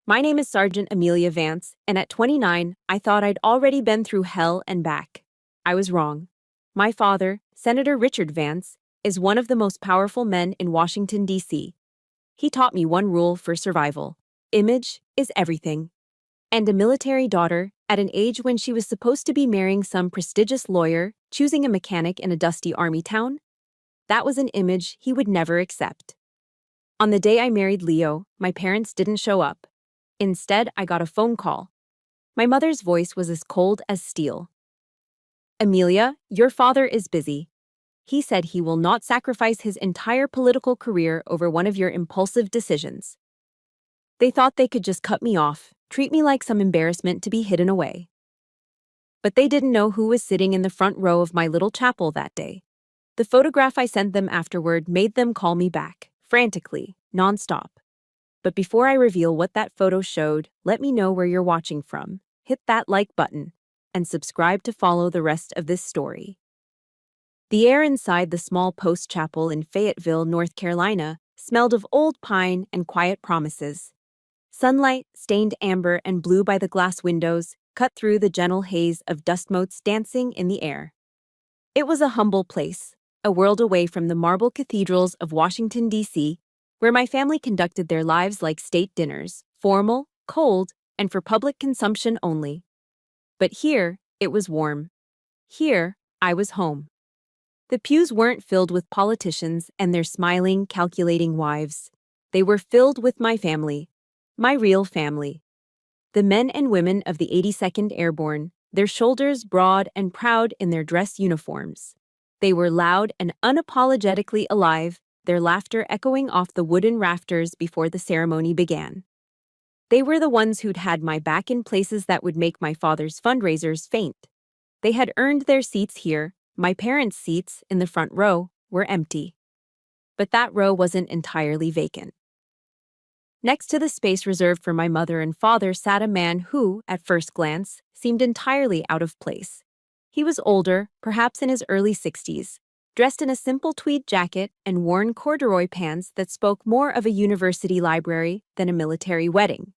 My name is Sergeant Amelia Vance, and at 29, I thought I'd already been through hell and back. I was wrong. My father, Senator Richard Vance, is one of the most powerful men in Washington, D.C. He taught me one rule for survival: image is everything. And a military daughter, at an age when she was supposed to be marrying some prestigious lawyer, choosing a mechanic in a dusty army town? That was an image he would never accept. On the day I married Leo, my parents didn't show up. Instead, I got a phone call. My mother's voice was as cold as steel. "Amelia, your father is busy. He said he will not sacrifice his entire political career over one of your impulsive decisions." They thought they could just cut me off, treat me like some embarrassment to be hidden away. But they didn't know who was sitting in the front row of my little chapel that day. The photograph I sent them afterward made them call me back, frantically, nonstop. But before I reveal what that photo showed, let me know where you're watching from. Hit that like button and subscribe to follow the rest of this story. The air inside the small post chapel in Fayetteville, North Carolina, smelled of old pine and quiet promises. Sunlight, stained amber and blue by the glass windows, cut through the gentle haze of dust motes dancing in the air. It was a humble place, a world away from the marble cathedrals of Washington, D.C., where my family conducted their lives like state dinners, formal, cold, and for public consumption only. But here, it was warm. Here, I was home. The pews weren't filled with politicians and their smiling, calculating wives. They were filled with my family, my real family. The men and women of the 82nd Airborne, their shoulders broad and proud in their dress uniforms. They were loud and unapologetically alive, their laughter echoing off the wooden rafters before the ceremony began. They were the ones who'd had my back in places that would make my father's fundraisers faint. They had earned their seats here. My parents' seats, in the front row, were empty. But that row wasn't entirely vacant. Next to the space reserved for my mother and father sat a man who, at first glance, seemed entirely out of place. He was older, perhaps in his early 60s, dressed in a simple tweed jacket and worn corduroy pants that spoke more of a university library than a military wedding.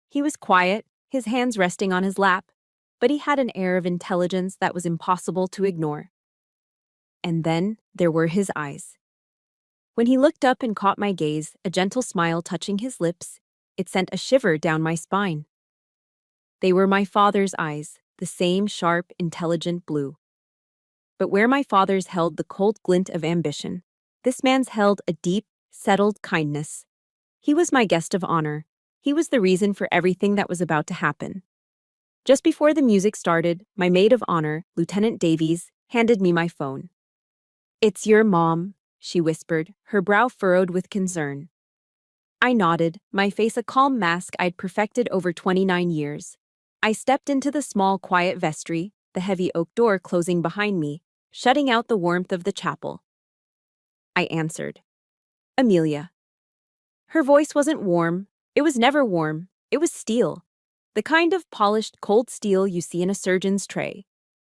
He was quiet, his hands resting on his lap, but he had an air of intelligence that was impossible to ignore. And then there were his eyes. When he looked up and caught my gaze, a gentle smile touching his lips, it sent a shiver down my spine. They were my father's eyes, the same sharp, intelligent blue. But where my father's held the cold glint of ambition, this man's held a deep, settled kindness. He was my guest of honor. He was the reason for everything that was about to happen. Just before the music started, my maid of honor, Lieutenant Davies, handed me my phone. "It's your mom," she whispered, her brow furrowed with concern. I nodded, my face a calm mask I'd perfected over 29 years. I stepped into the small, quiet vestry, the heavy oak door closing behind me, shutting out the warmth of the chapel. I answered. "Amelia." Her voice wasn't warm. It was never warm. It was steel. The kind of polished, cold steel you see in a surgeon's tray.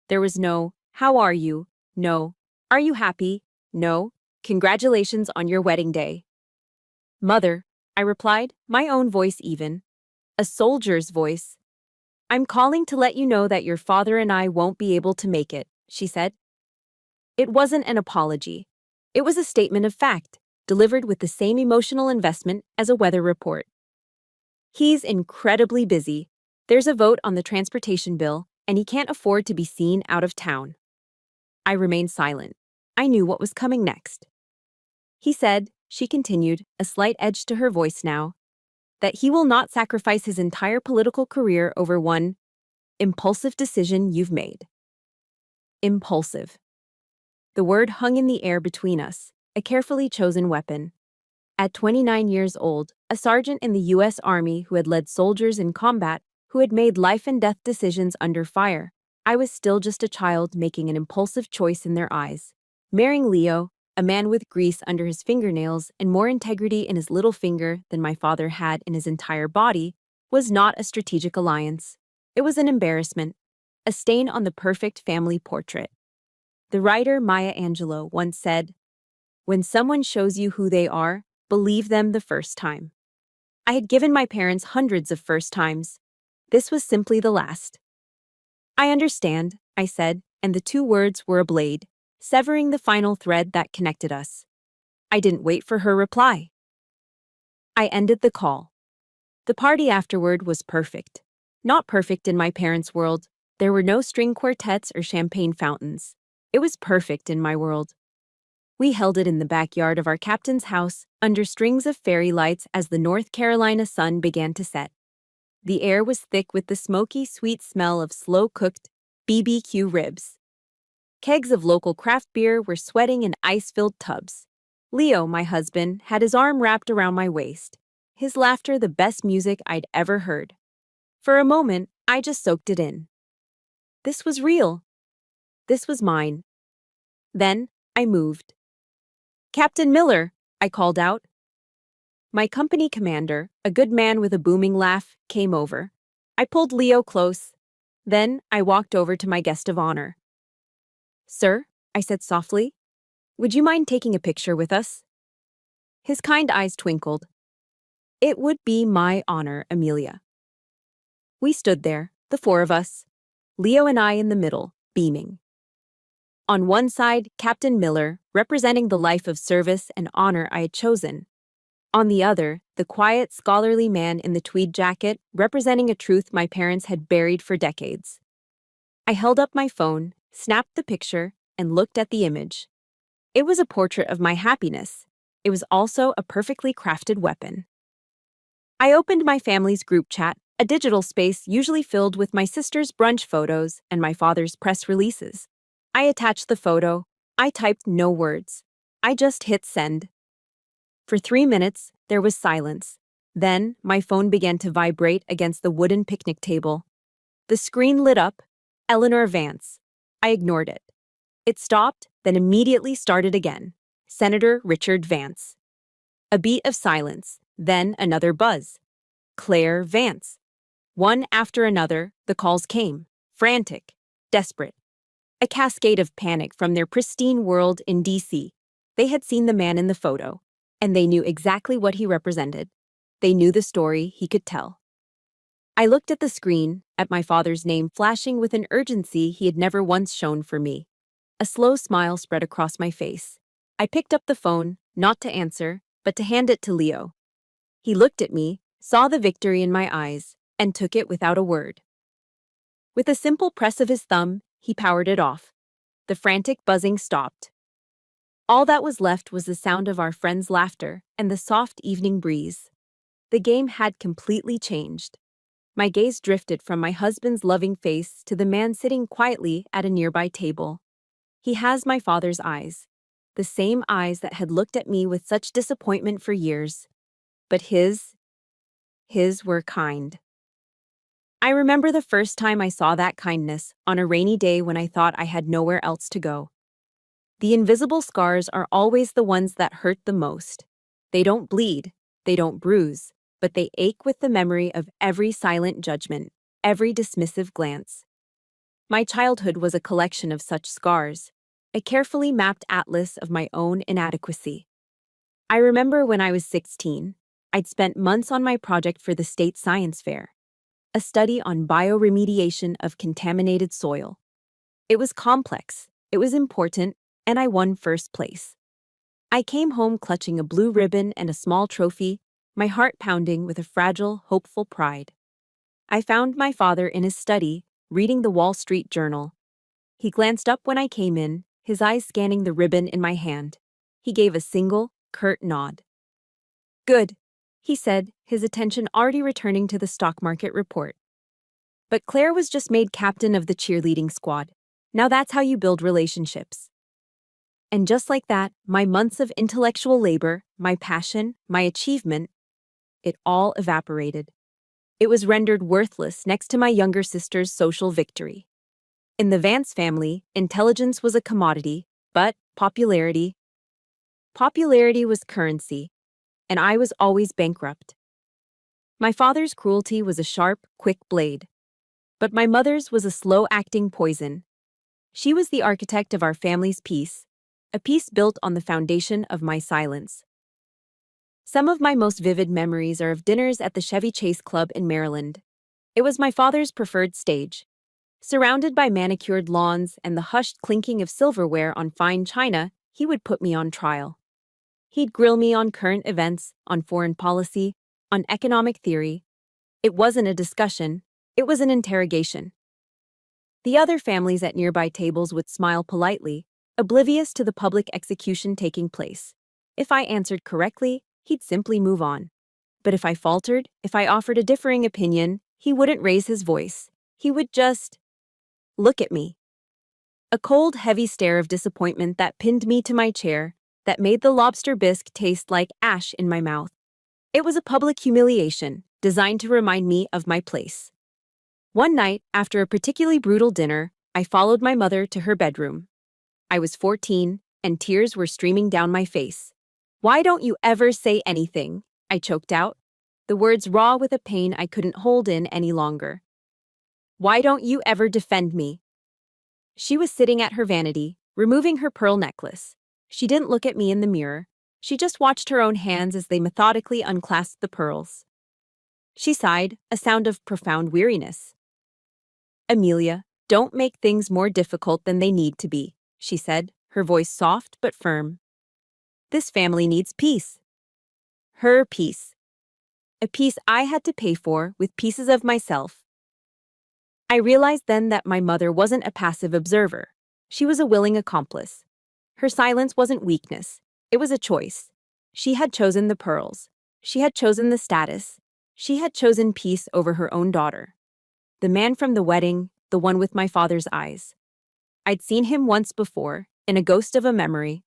There was no, "How are you?" No, "Are you happy?" No, "Congratulations on your wedding day." "Mother," I replied, my own voice even. A soldier's voice. "I'm calling to let you know that your father and I won't be able to make it," she said. It wasn't an apology. It was a statement of fact, delivered with the same emotional investment as a weather report. "He's incredibly busy. There's a vote on the transportation bill, and he can't afford to be seen out of town." I remained silent. I knew what was coming next. "He said," she continued, a slight edge to her voice now, "that he will not sacrifice his entire political career over one impulsive decision you've made." Impulsive. The word hung in the air between us, a carefully chosen weapon. At 29 years old, a sergeant in the U.S. Army who had led soldiers in combat, who had made life-and-death decisions under fire, I was still just a child making an impulsive choice in their eyes. Marrying Leo, a man with grease under his fingernails and more integrity in his little finger than my father had in his entire body, was not a strategic alliance. It was an embarrassment, a stain on the perfect family portrait. The writer Maya Angelou once said, "When someone shows you who they are, believe them the first time." I had given my parents hundreds of first times. This was simply the last. I understand, I said, and the two words were a blade, severing the final thread that connected us. I didn't wait for her reply. I ended the call. The party afterward was perfect. Not perfect in my parents' world. There were no string quartets or champagne fountains. It was perfect in my world. We held it in the backyard of our captain's house, under strings of fairy lights as the North Carolina sun began to set. The air was thick with the smoky, sweet smell of slow-cooked BBQ ribs. Kegs of local craft beer were sweating in ice-filled tubs. Leo, my husband, had his arm wrapped around my waist, his laughter the best music I'd ever heard. For a moment, I just soaked it in. This was real. This was mine. Then, I moved. "Captain Miller," I called out. My company commander, a good man with a booming laugh, came over. I pulled Leo close. Then, I walked over to my guest of honor. "Sir," I said softly, "would you mind taking a picture with us?" His kind eyes twinkled. "It would be my honor, Amelia." We stood there, the four of us, Leo and I in the middle, beaming. On one side, Captain Miller, representing the life of service and honor I had chosen. On the other, the quiet, scholarly man in the tweed jacket, representing a truth my parents had buried for decades. I held up my phone, snapped the picture, and looked at the image. It was a portrait of my happiness. It was also a perfectly crafted weapon. I opened my family's group chat, a digital space usually filled with my sister's brunch photos and my father's press releases. I attached the photo. I typed no words. I just hit send. For 3 minutes, there was silence. Then, my phone began to vibrate against the wooden picnic table. The screen lit up. Eleanor Vance. I ignored it. It stopped, then immediately started again. Senator Richard Vance. A beat of silence, then another buzz. Claire Vance. One after another, the calls came. Frantic. Desperate. A cascade of panic from their pristine world in D.C. They had seen the man in the photo, and they knew exactly what he represented. They knew the story he could tell. I looked at the screen, at my father's name flashing with an urgency he had never once shown for me. A slow smile spread across my face. I picked up the phone, not to answer, but to hand it to Leo. He looked at me, saw the victory in my eyes, and took it without a word. With a simple press of his thumb, he powered it off. The frantic buzzing stopped. All that was left was the sound of our friends' laughter and the soft evening breeze. The game had completely changed. My gaze drifted from my husband's loving face to the man sitting quietly at a nearby table. He has my father's eyes, the same eyes that had looked at me with such disappointment for years. But his were kind. I remember the first time I saw that kindness, on a rainy day when I thought I had nowhere else to go. The invisible scars are always the ones that hurt the most. They don't bleed, they don't bruise, but they ache with the memory of every silent judgment, every dismissive glance. My childhood was a collection of such scars, a carefully mapped atlas of my own inadequacy. I remember when I was 16, I'd spent months on my project for the state science fair, a study on bioremediation of contaminated soil. It was complex, it was important, and I won first place. I came home clutching a blue ribbon and a small trophy, my heart pounding with a fragile, hopeful pride. I found my father in his study, reading the Wall Street Journal. He glanced up when I came in, his eyes scanning the ribbon in my hand. He gave a single, curt nod. "Good," he said, his attention already returning to the stock market report. "But Claire was just made captain of the cheerleading squad. Now that's how you build relationships." And just like that, my months of intellectual labor, my passion, my achievement, it all evaporated. It was rendered worthless next to my younger sister's social victory. In the Vance family, intelligence was a commodity, but popularity was currency, and I was always bankrupt. My father's cruelty was a sharp, quick blade, but my mother's was a slow-acting poison. She was the architect of our family's peace, a peace built on the foundation of my silence. Some of my most vivid memories are of dinners at the Chevy Chase Club in Maryland. It was my father's preferred stage. Surrounded by manicured lawns and the hushed clinking of silverware on fine china, he would put me on trial. He'd grill me on current events, on foreign policy, on economic theory. It wasn't a discussion, it was an interrogation. The other families at nearby tables would smile politely, oblivious to the public execution taking place. If I answered correctly, he'd simply move on. But if I faltered, if I offered a differing opinion, he wouldn't raise his voice. He would just look at me. A cold, heavy stare of disappointment that pinned me to my chair, that made the lobster bisque taste like ash in my mouth. It was a public humiliation, designed to remind me of my place. One night, after a particularly brutal dinner, I followed my mother to her bedroom. I was 14, and tears were streaming down my face. "Why don't you ever say anything?" I choked out, the words raw with a pain I couldn't hold in any longer. "Why don't you ever defend me?" She was sitting at her vanity, removing her pearl necklace. She didn't look at me in the mirror. She just watched her own hands as they methodically unclasped the pearls. She sighed, a sound of profound weariness. "Amelia, don't make things more difficult than they need to be," she said, her voice soft but firm. "This family needs peace." Her peace. A peace I had to pay for with pieces of myself. I realized then that my mother wasn't a passive observer. She was a willing accomplice. Her silence wasn't weakness. It was a choice. She had chosen the pearls. She had chosen the status. She had chosen peace over her own daughter. The man from the wedding, the one with my father's eyes. I'd seen him once before, in a ghost of a memory.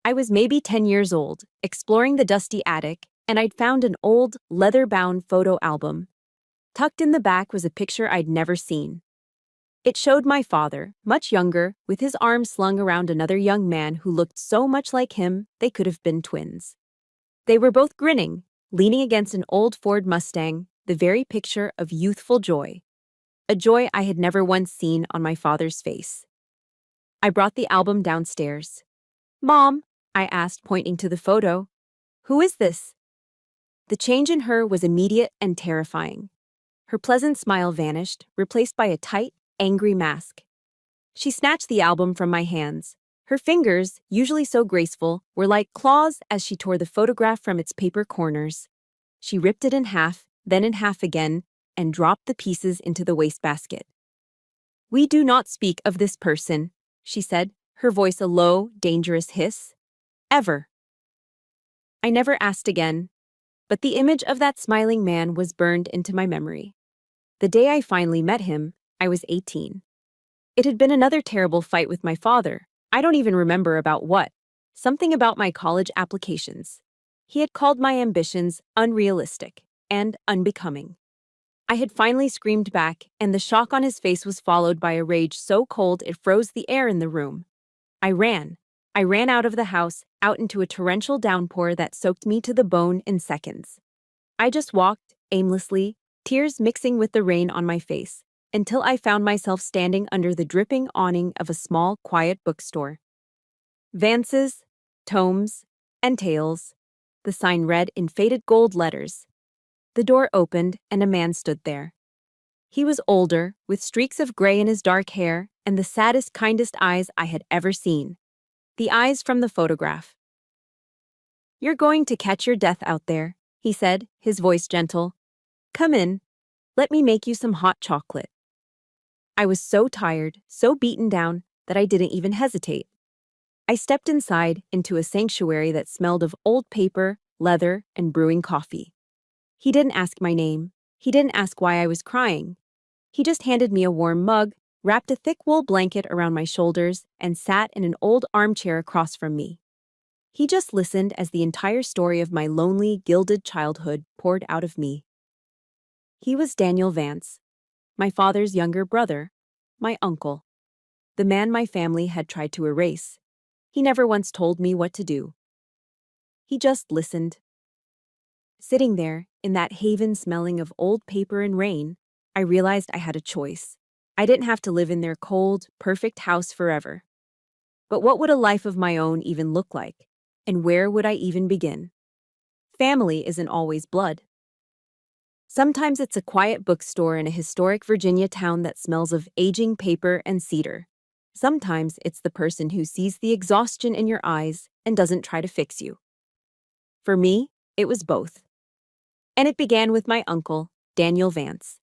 I was maybe 10 years old, exploring the dusty attic, and I'd found an old, leather-bound photo album. Tucked in the back was a picture I'd never seen. It showed my father, much younger, with his arms slung around another young man who looked so much like him they could have been twins. They were both grinning, leaning against an old Ford Mustang, the very picture of youthful joy. A joy I had never once seen on my father's face. I brought the album downstairs. "Mom," I asked, pointing to the photo, "who is this?" The change in her was immediate and terrifying. Her pleasant smile vanished, replaced by a tight, angry mask. She snatched the album from my hands. Her fingers, usually so graceful, were like claws as she tore the photograph from its paper corners. She ripped it in half, then in half again, and dropped the pieces into the wastebasket. "We do not speak of this person," she said, her voice a low, dangerous hiss. "Ever." I never asked again, but the image of that smiling man was burned into my memory. The day I finally met him, I was 18. It had been another terrible fight with my father. I don't even remember about what. Something about my college applications. He had called my ambitions unrealistic and unbecoming. I had finally screamed back, and the shock on his face was followed by a rage so cold it froze the air in the room. I ran. I ran out of the house, out into a torrential downpour that soaked me to the bone in seconds. I just walked, aimlessly, tears mixing with the rain on my face, until I found myself standing under the dripping awning of a small, quiet bookstore. Vance's, Tomes, and Tales, the sign read in faded gold letters. The door opened, and a man stood there. He was older, with streaks of gray in his dark hair, and the saddest, kindest eyes I had ever seen. The eyes from the photograph. "You're going to catch your death out there," he said, his voice gentle. "Come in. Let me make you some hot chocolate." I was so tired, so beaten down, that I didn't even hesitate. I stepped inside into a sanctuary that smelled of old paper, leather, and brewing coffee. He didn't ask my name. He didn't ask why I was crying. He just handed me a warm mug, wrapped a thick wool blanket around my shoulders, and sat in an old armchair across from me. He just listened as the entire story of my lonely, gilded childhood poured out of me. He was Daniel Vance, my father's younger brother, my uncle, the man my family had tried to erase. He never once told me what to do. He just listened. Sitting there, in that haven smelling of old paper and rain, I realized I had a choice. I didn't have to live in their cold, perfect house forever. But what would a life of my own even look like? And where would I even begin? family isn't always blood. Sometimes it's a quiet bookstore in a historic Virginia town that smells of aging paper and cedar. Sometimes it's the person who sees the exhaustion in your eyes and doesn't try to fix you. For me, it was both. And it began with my uncle, Daniel Vance.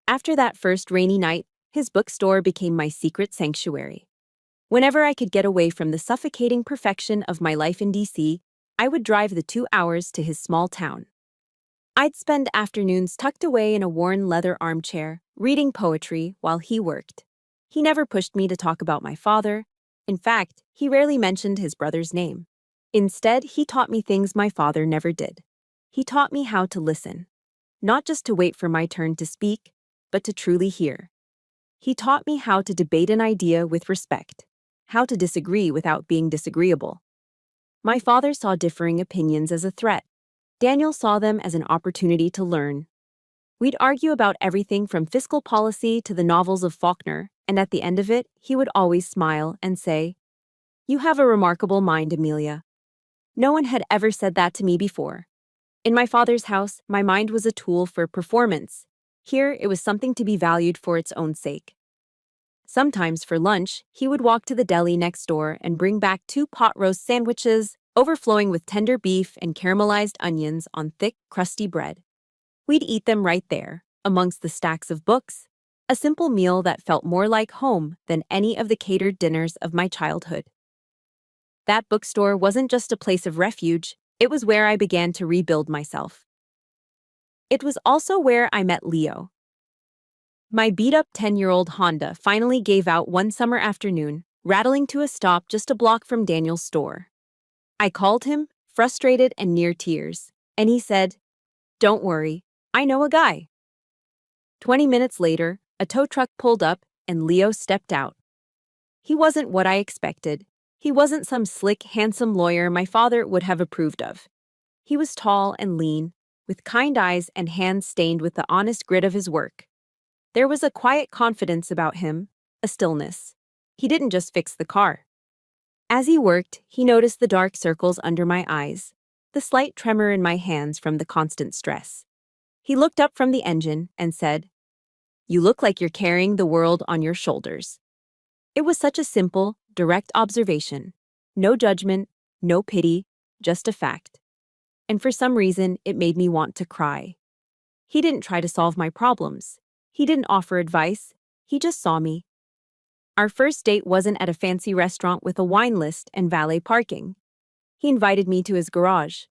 After that first rainy night, his bookstore became my secret sanctuary. Whenever I could get away from the suffocating perfection of my life in DC, I would drive the 2 hours to his small town. I'd spend afternoons tucked away in a worn leather armchair, reading poetry while he worked. He never pushed me to talk about my father. In fact, he rarely mentioned his brother's name. Instead, he taught me things my father never did. He taught me how to listen. Not just to wait for my turn to speak, but to truly hear. He taught me how to debate an idea with respect, how to disagree without being disagreeable. My father saw differing opinions as a threat. Daniel saw them as an opportunity to learn. We'd argue about everything from fiscal policy to the novels of Faulkner, and at the end of it, he would always smile and say, "You have a remarkable mind, Amelia." No one had ever said that to me before. In my father's house, my mind was a tool for performance. Here, it was something to be valued for its own sake. Sometimes for lunch, he would walk to the deli next door and bring back 2 pot roast sandwiches, overflowing with tender beef and caramelized onions on thick, crusty bread. We'd eat them right there, amongst the stacks of books, a simple meal that felt more like home than any of the catered dinners of my childhood. That bookstore wasn't just a place of refuge, it was where I began to rebuild myself. It was also where I met Leo. My beat-up 10-year-old Honda finally gave out one summer afternoon, rattling to a stop just a block from Daniel's store. I called him, frustrated and near tears, and he said, "Don't worry, I know a guy." 20 minutes later, a tow truck pulled up and Leo stepped out. He wasn't what I expected. He wasn't some slick, handsome lawyer my father would have approved of. He was tall and lean, with kind eyes and hands stained with the honest grit of his work. There was a quiet confidence about him, a stillness. He didn't just fix the car. As he worked, he noticed the dark circles under my eyes, the slight tremor in my hands from the constant stress. He looked up from the engine and said, "You look like you're carrying the world on your shoulders." It was such a simple, direct observation. No judgment, no pity, just a fact. And for some reason, it made me want to cry. He didn't try to solve my problems. He didn't offer advice. He just saw me. Our first date wasn't at a fancy restaurant with a wine list and valet parking. He invited me to his garage.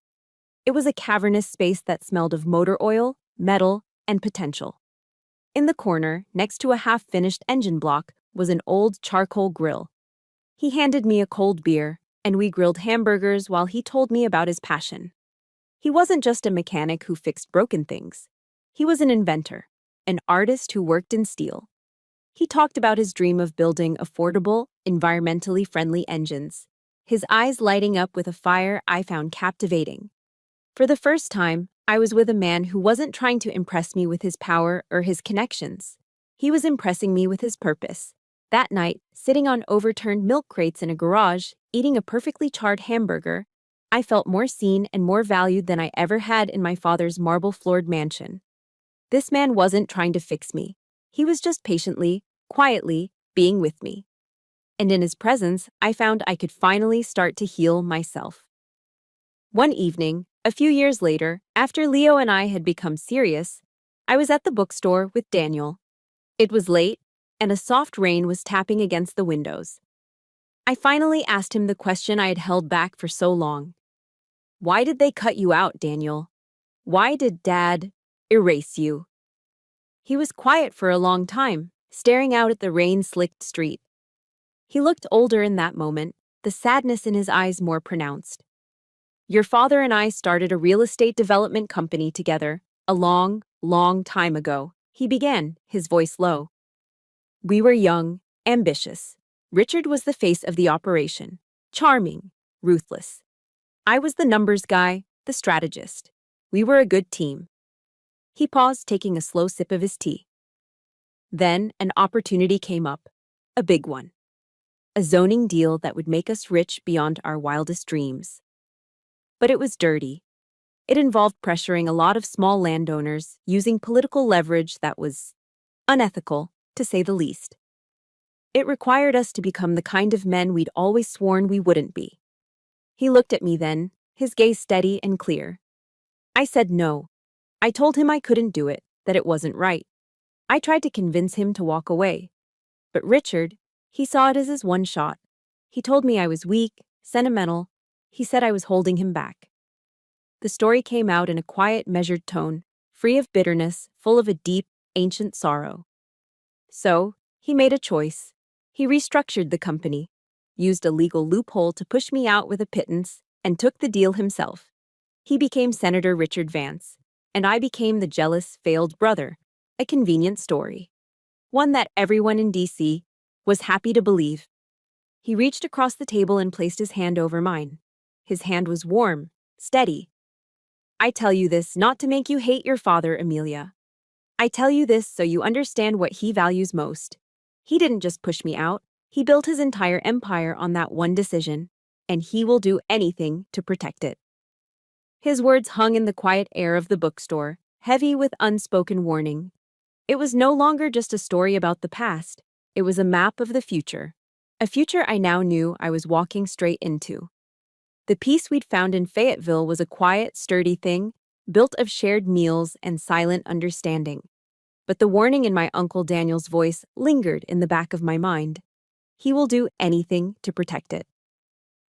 It was a cavernous space that smelled of motor oil, metal, and potential. In the corner, next to a half-finished engine block, was an old charcoal grill. He handed me a cold beer, and we grilled hamburgers while he told me about his passion. He wasn't just a mechanic who fixed broken things. He was an inventor, an artist who worked in steel. He talked about his dream of building affordable, environmentally friendly engines, his eyes lighting up with a fire I found captivating. For the first time, I was with a man who wasn't trying to impress me with his power or his connections. He was impressing me with his purpose. That night, sitting on overturned milk crates in a garage, eating a perfectly charred hamburger, I felt more seen and more valued than I ever had in my father's marble-floored mansion. This man wasn't trying to fix me. He was just patiently, quietly, being with me. And in his presence, I found I could finally start to heal myself. One evening, a few years later, after Leo and I had become serious, I was at the bookstore with Daniel. It was late, and a soft rain was tapping against the windows. I finally asked him the question I had held back for so long. "Why did they cut you out, Daniel? Why did Dad erase you?" He was quiet for a long time, staring out at the rain-slicked street. He looked older in that moment, the sadness in his eyes more pronounced. "Your father and I started a real estate development company together, a long, long time ago," he began, his voice low. "We were young, ambitious. Richard was the face of the operation, charming, ruthless. I was the numbers guy, the strategist. We were a good team." He paused, taking a slow sip of his tea. Then an opportunity came up, a big one. A zoning deal that would make us rich beyond our wildest dreams. But it was dirty. It involved pressuring a lot of small landowners, using political leverage that was unethical, to say the least. It required us to become the kind of men we'd always sworn we wouldn't be. He looked at me then, his gaze steady and clear. I said no. I told him I couldn't do it, that it wasn't right. I tried to convince him to walk away. But Richard, he saw it as his one shot. He told me I was weak, sentimental. He said I was holding him back. The story came out in a quiet, measured tone, free of bitterness, full of a deep, ancient sorrow. So, he made a choice. He restructured the company, used a legal loophole to push me out with a pittance, and took the deal himself. He became Senator Richard Vance, and I became the jealous, failed brother. A convenient story. One that everyone in D.C. was happy to believe. He reached across the table and placed his hand over mine. His hand was warm, steady. I tell you this not to make you hate your father, Amelia. I tell you this so you understand what he values most. He didn't just push me out, he built his entire empire on that one decision, and he will do anything to protect it. His words hung in the quiet air of the bookstore, heavy with unspoken warning. It was no longer just a story about the past, it was a map of the future. A future I now knew I was walking straight into. The peace we'd found in Fayetteville was a quiet, sturdy thing, built of shared meals and silent understanding. But the warning in my Uncle Daniel's voice lingered in the back of my mind. He will do anything to protect it.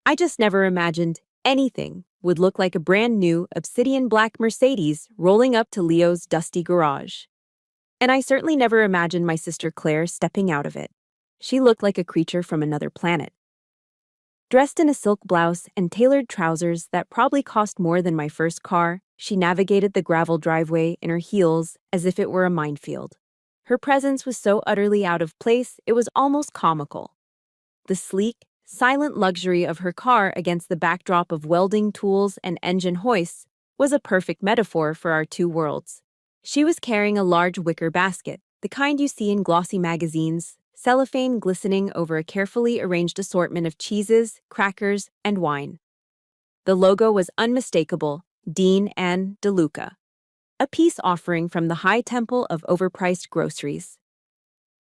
I just never imagined anything would look like a brand new obsidian black Mercedes rolling up to Leo's dusty garage. And I certainly never imagined my sister Claire stepping out of it. She looked like a creature from another planet. Dressed in a silk blouse and tailored trousers that probably cost more than my first car, she navigated the gravel driveway in her heels as if it were a minefield. Her presence was so utterly out of place, it was almost comical. The sleek, silent luxury of her car against the backdrop of welding tools and engine hoists was a perfect metaphor for our two worlds. She was carrying a large wicker basket, the kind you see in glossy magazines, cellophane glistening over a carefully arranged assortment of cheeses, crackers, and wine. The logo was unmistakable, Dean and DeLuca, a peace offering from the high temple of overpriced groceries.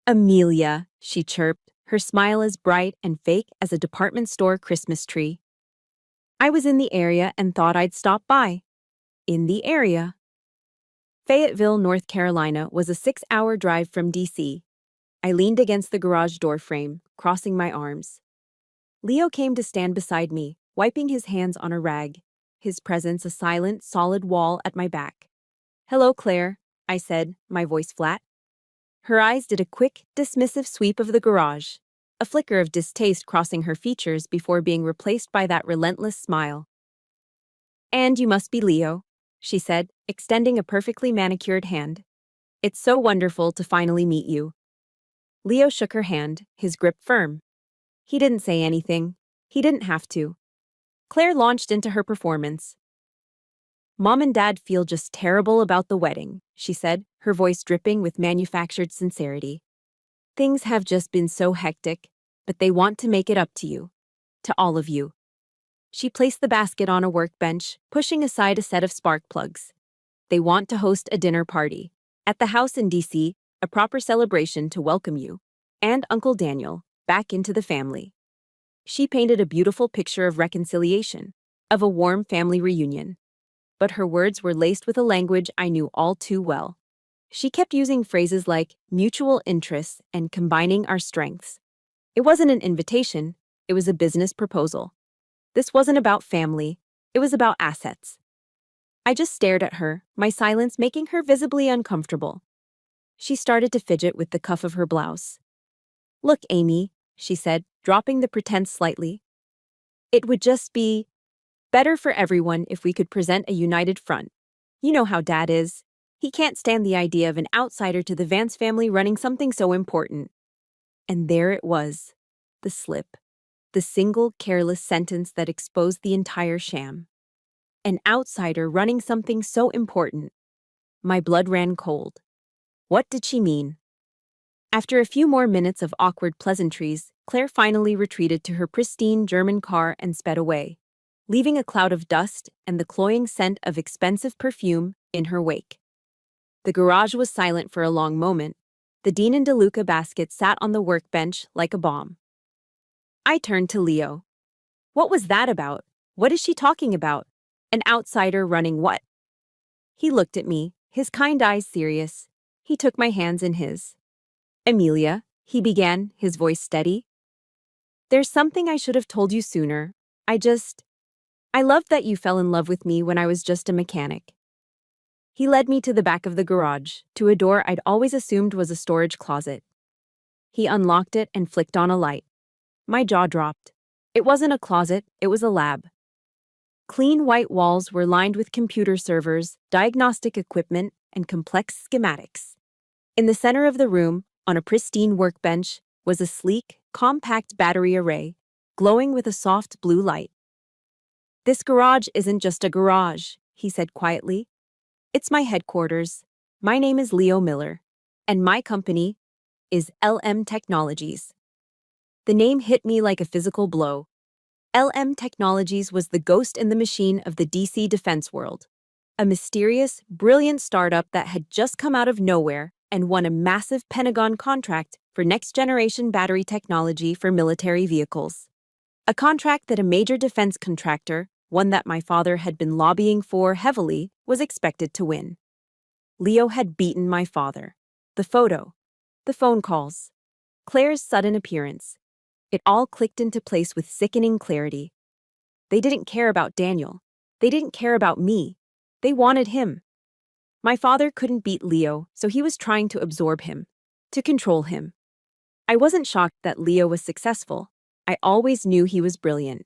Amelia, she chirped, her smile as bright and fake as a department store Christmas tree. I was in the area and thought I'd stop by. In the area. Fayetteville, North Carolina was a 6-hour drive from D.C. I leaned against the garage door frame, crossing my arms. Leo came to stand beside me, wiping his hands on a rag, his presence a silent, solid wall at my back. "Hello, Claire," I said, my voice flat. Her eyes did a quick, dismissive sweep of the garage, a flicker of distaste crossing her features before being replaced by that relentless smile. "And you must be Leo," she said, extending a perfectly manicured hand. "It's so wonderful to finally meet you." Leo shook her hand, his grip firm. He didn't say anything. He didn't have to. Claire launched into her performance. "Mom and Dad feel just terrible about the wedding," she said, her voice dripping with manufactured sincerity. "Things have just been so hectic, but they want to make it up to you. To all of you." She placed the basket on a workbench, pushing aside a set of spark plugs. "They want to host a dinner party. At the house in D.C., a proper celebration to welcome you, and Uncle Daniel, back into the family." She painted a beautiful picture of reconciliation, of a warm family reunion. But her words were laced with a language I knew all too well. She kept using phrases like mutual interests and combining our strengths. It wasn't an invitation, it was a business proposal. This wasn't about family, it was about assets. I just stared at her, my silence making her visibly uncomfortable. She started to fidget with the cuff of her blouse. "Look, Amy," she said, dropping the pretense slightly. "It would just be better for everyone if we could present a united front. You know how Dad is. He can't stand the idea of an outsider to the Vance family running something so important." And there it was, the slip, the single careless sentence that exposed the entire sham. An outsider running something so important. My blood ran cold. What did she mean? After a few more minutes of awkward pleasantries, Claire finally retreated to her pristine German car and sped away. leaving a cloud of dust and the cloying scent of expensive perfume in her wake. The garage was silent for a long moment. The Dean and DeLuca basket sat on the workbench like a bomb. I turned to Leo. What was that about? What is she talking about? An outsider running what? He looked at me, his kind eyes serious. He took my hands in his. Amelia, he began, his voice steady. There's something I should have told you sooner. I loved that you fell in love with me when I was just a mechanic. He led me to the back of the garage, to a door I'd always assumed was a storage closet. He unlocked it and flicked on a light. My jaw dropped. It wasn't a closet, it was a lab. Clean white walls were lined with computer servers, diagnostic equipment, and complex schematics. In the center of the room, on a pristine workbench, was a sleek, compact battery array, glowing with a soft blue light. This garage isn't just a garage, he said quietly. It's my headquarters. My name is Leo Miller, and my company is LM Technologies. The name hit me like a physical blow. LM Technologies was the ghost in the machine of the DC defense world. A mysterious, brilliant startup that had just come out of nowhere and won a massive Pentagon contract for next-generation battery technology for military vehicles. A contract that a major defense contractor, one that my father had been lobbying for heavily, was expected to win. Leo had beaten my father. The photo. The phone calls. Claire's sudden appearance. It all clicked into place with sickening clarity. They didn't care about Daniel. They didn't care about me. They wanted him. My father couldn't beat Leo, so he was trying to absorb him, to control him. I wasn't shocked that Leo was successful. I always knew he was brilliant.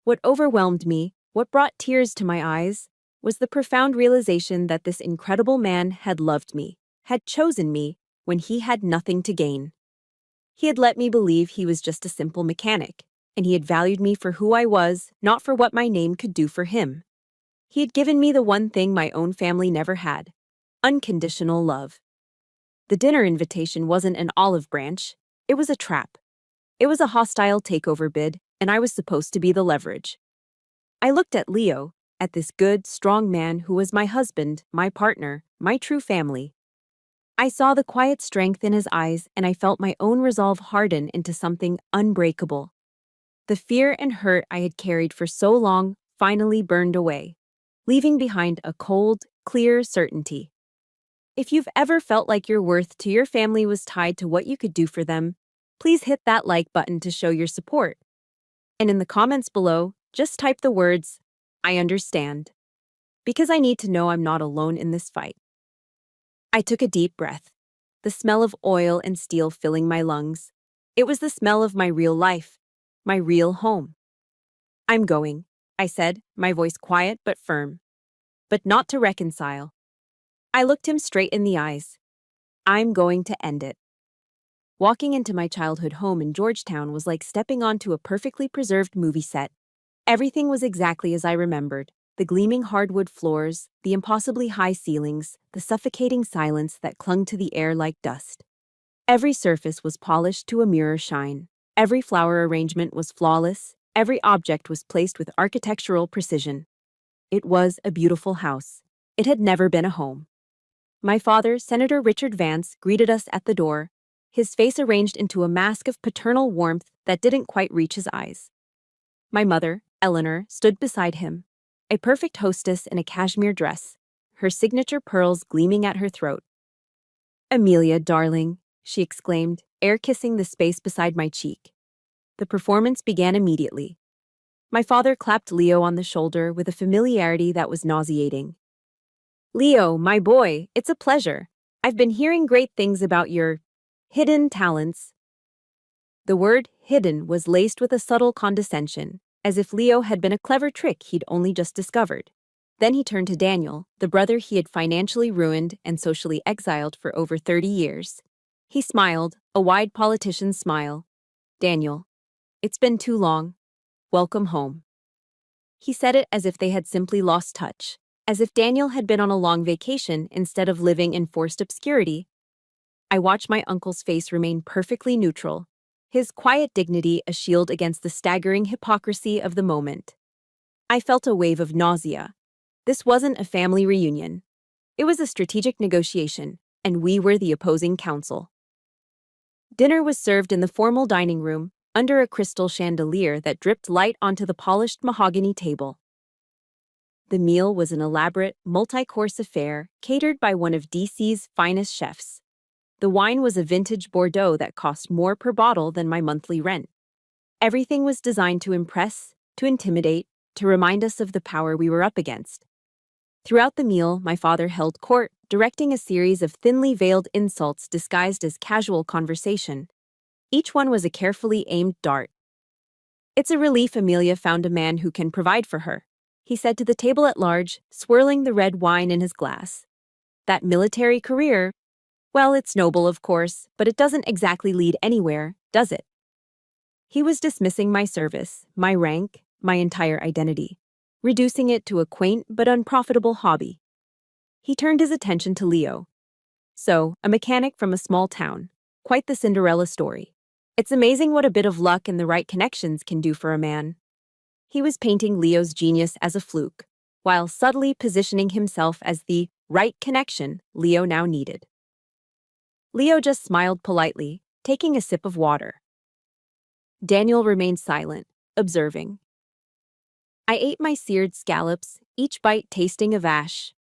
What overwhelmed me, what brought tears to my eyes, was the profound realization that this incredible man had loved me, had chosen me, when he had nothing to gain. He had let me believe he was just a simple mechanic, and he had valued me for who I was, not for what my name could do for him. He had given me the one thing my own family never had: unconditional love. The dinner invitation wasn't an olive branch, it was a trap. It was a hostile takeover bid, and I was supposed to be the leverage. I looked at Leo, at this good, strong man who was my husband, my partner, my true family. I saw the quiet strength in his eyes, and I felt my own resolve harden into something unbreakable. The fear and hurt I had carried for so long finally burned away, leaving behind a cold, clear certainty. If you've ever felt like your worth to your family was tied to what you could do for them, please hit that like button to show your support. And in the comments below, just type the words, "I understand," because I need to know I'm not alone in this fight. I took a deep breath, the smell of oil and steel filling my lungs. It was the smell of my real life, my real home. I'm going, I said, my voice quiet but firm. But not to reconcile. I looked him straight in the eyes. I'm going to end it. Walking into my childhood home in Georgetown was like stepping onto a perfectly preserved movie set. Everything was exactly as I remembered. The gleaming hardwood floors, the impossibly high ceilings, the suffocating silence that clung to the air like dust. Every surface was polished to a mirror shine. Every flower arrangement was flawless. Every object was placed with architectural precision. It was a beautiful house. It had never been a home. My father, Senator Richard Vance, greeted us at the door, his face arranged into a mask of paternal warmth that didn't quite reach his eyes. My mother, Eleanor, stood beside him, a perfect hostess in a cashmere dress, her signature pearls gleaming at her throat. "Amelia, darling," she exclaimed, air-kissing the space beside my cheek. The performance began immediately. My father clapped Leo on the shoulder with a familiarity that was nauseating. "Leo, my boy, it's a pleasure. I've been hearing great things about your hidden talents." The word hidden was laced with a subtle condescension, as if Leo had been a clever trick he'd only just discovered. Then he turned to Daniel, the brother he had financially ruined and socially exiled for over 30 years. He smiled, a wide politician's smile. "Daniel, it's been too long. Welcome home." He said it as if they had simply lost touch, as if Daniel had been on a long vacation instead of living in forced obscurity. I watched my uncle's face remain perfectly neutral, his quiet dignity a shield against the staggering hypocrisy of the moment. I felt a wave of nausea. This wasn't a family reunion. It was a strategic negotiation, and we were the opposing counsel. Dinner was served in the formal dining room, under a crystal chandelier that dripped light onto the polished mahogany table. The meal was an elaborate, multi-course affair catered by one of DC's finest chefs. The wine was a vintage Bordeaux that cost more per bottle than my monthly rent. Everything was designed to impress, to intimidate, to remind us of the power we were up against. Throughout the meal, my father held court, directing a series of thinly veiled insults disguised as casual conversation. Each one was a carefully aimed dart. "It's a relief Amelia found a man who can provide for her," he said to the table at large, swirling the red wine in his glass. "That military career, well, it's noble, of course, but it doesn't exactly lead anywhere, does it?" He was dismissing my service, my rank, my entire identity, reducing it to a quaint but unprofitable hobby. He turned his attention to Leo. So, a mechanic from a small town. Quite the Cinderella story. It's amazing what a bit of luck and the right connections can do for a man. He was painting Leo's genius as a fluke, while subtly positioning himself as the right connection Leo now needed. Leo just smiled politely, taking a sip of water. Daniel remained silent, observing. I ate my seared scallops, each bite tasting of ash.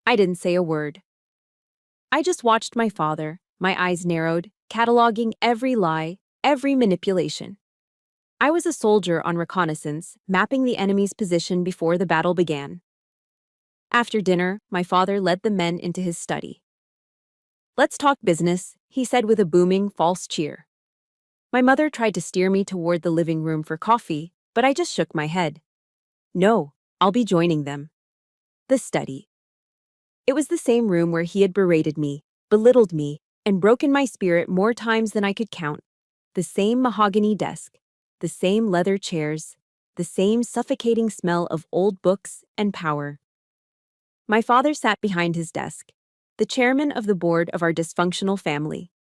I didn't say a word. I just watched my father, my eyes narrowed, cataloging every lie, every manipulation. I was a soldier on reconnaissance, mapping the enemy's position before the battle began. After dinner, my father led the men into his study. "Let's talk business," he said with a booming, false cheer. My mother tried to steer me toward the living room for coffee, but I just shook my head. "No, I'll be joining them." The study. It was the same room where he had berated me, belittled me, and broken my spirit more times than I could count. The same mahogany desk, the same leather chairs, the same suffocating smell of old books and power. My father sat behind his desk, the chairman of the board of our dysfunctional family.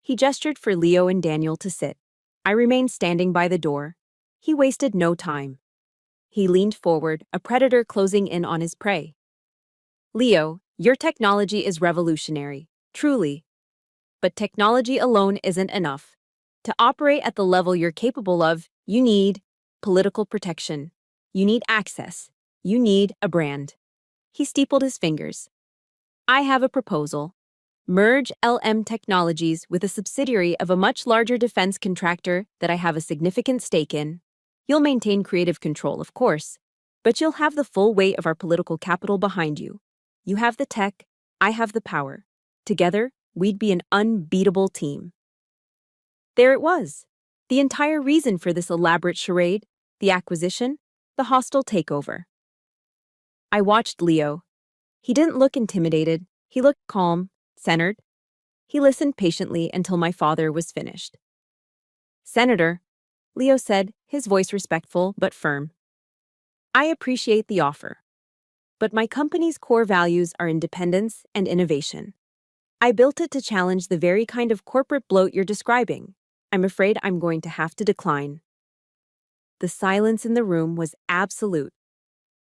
He gestured for Leo and Daniel to sit. I remained standing by the door. He wasted no time. He leaned forward, a predator closing in on his prey. "Leo, your technology is revolutionary, truly. But technology alone isn't enough. To operate at the level you're capable of, you need political protection. You need access. You need a brand." He steepled his fingers. "I have a proposal. Merge LM Technologies with a subsidiary of a much larger defense contractor that I have a significant stake in. You'll maintain creative control, of course, but you'll have the full weight of our political capital behind you. You have the tech, I have the power. Together, we'd be an unbeatable team." There it was. The entire reason for this elaborate charade, the acquisition, the hostile takeover. I watched Leo. He didn't look intimidated. He looked calm, centered. He listened patiently until my father was finished. "Senator," Leo said, his voice respectful but firm, "I appreciate the offer. But my company's core values are independence and innovation. I built it to challenge the very kind of corporate bloat you're describing. I'm afraid I'm going to have to decline." The silence in the room was absolute.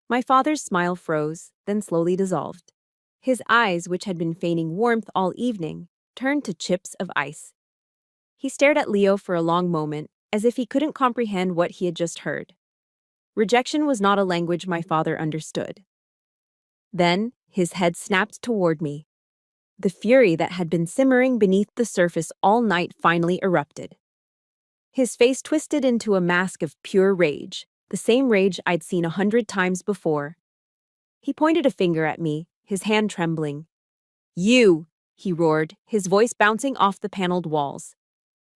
My father's smile froze, then slowly dissolved. His eyes, which had been feigning warmth all evening, turned to chips of ice. He stared at Leo for a long moment, as if he couldn't comprehend what he had just heard. Rejection was not a language my father understood. Then, his head snapped toward me. The fury that had been simmering beneath the surface all night finally erupted. His face twisted into a mask of pure rage, the same rage I'd seen 100 times before. He pointed a finger at me, his hand trembling. "You!" he roared, his voice bouncing off the paneled walls.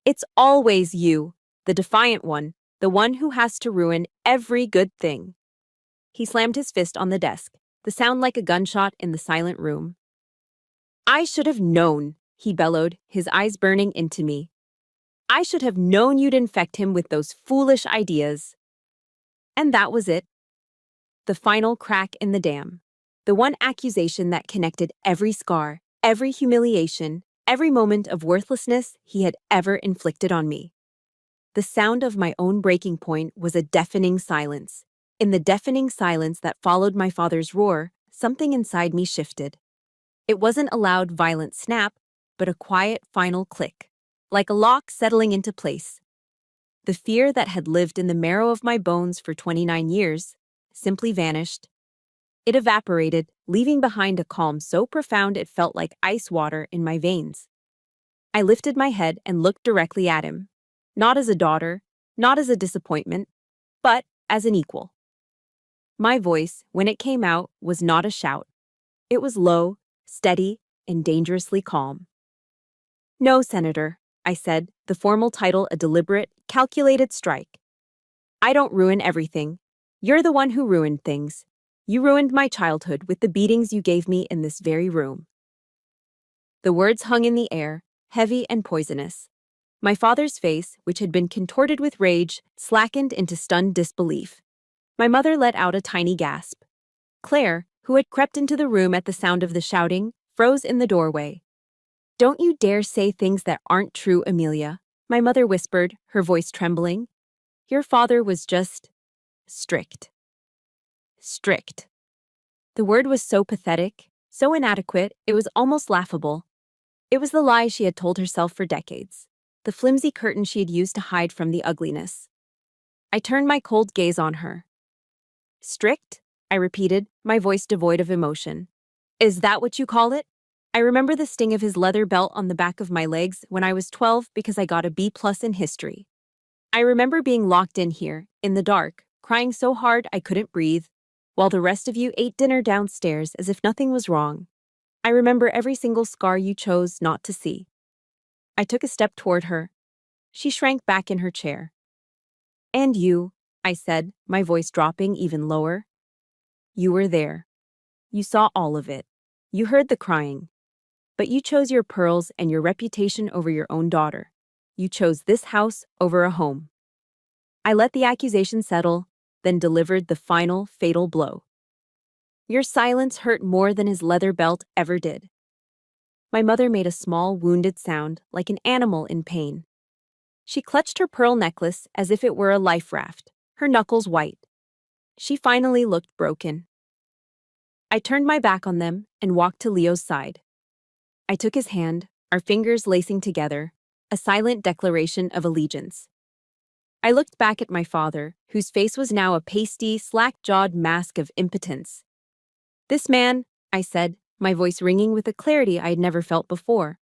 "It's always you, the defiant one, the one who has to ruin every good thing." He slammed his fist on the desk, the sound like a gunshot in the silent room. "I should have known," he bellowed, his eyes burning into me. "I should have known you'd infect him with those foolish ideas." And that was it. The final crack in the dam. The one accusation that connected every scar, every humiliation, every moment of worthlessness he had ever inflicted on me. The sound of my own breaking point was a deafening silence. In the deafening silence that followed my father's roar, something inside me shifted. It wasn't a loud, violent snap, but a quiet, final click, like a lock settling into place. The fear that had lived in the marrow of my bones for 29 years simply vanished. It evaporated, leaving behind a calm so profound it felt like ice water in my veins. I lifted my head and looked directly at him. Not as a daughter, not as a disappointment, but as an equal. My voice, when it came out, was not a shout. It was low, steady, and dangerously calm. "No, Senator," I said, the formal title a deliberate, calculated strike. "I don't ruin everything. You're the one who ruined things. You ruined my childhood with the beatings you gave me in this very room." The words hung in the air, heavy and poisonous. My father's face, which had been contorted with rage, slackened into stunned disbelief. My mother let out a tiny gasp. Claire, who had crept into the room at the sound of the shouting, froze in the doorway. "Don't you dare say things that aren't true, Amelia," my mother whispered, her voice trembling. "Your father was just strict." Strict. The word was so pathetic, so inadequate, it was almost laughable. It was the lie she had told herself for decades, the flimsy curtain she had used to hide from the ugliness. I turned my cold gaze on her. "Strict?" I repeated, my voice devoid of emotion. "Is that what you call it?" I remember the sting of his leather belt on the back of my legs when I was 12 because I got a B+ in history. I remember being locked in here, in the dark, crying so hard I couldn't breathe, while the rest of you ate dinner downstairs as if nothing was wrong. I remember every single scar you chose not to see. I took a step toward her. She shrank back in her chair. "And you," I said, my voice dropping even lower. "You were there. You saw all of it. You heard the crying. But you chose your pearls and your reputation over your own daughter. You chose this house over a home." I let the accusation settle, then delivered the final, fatal blow. "Your silence hurt more than his leather belt ever did." My mother made a small, wounded sound, like an animal in pain. She clutched her pearl necklace as if it were a life raft, her knuckles white. She finally looked broken. I turned my back on them and walked to Leo's side. I took his hand, our fingers lacing together, a silent declaration of allegiance. I looked back at my father, whose face was now a pasty, slack-jawed mask of impotence. "This man," I said, my voice ringing with a clarity I had never felt before,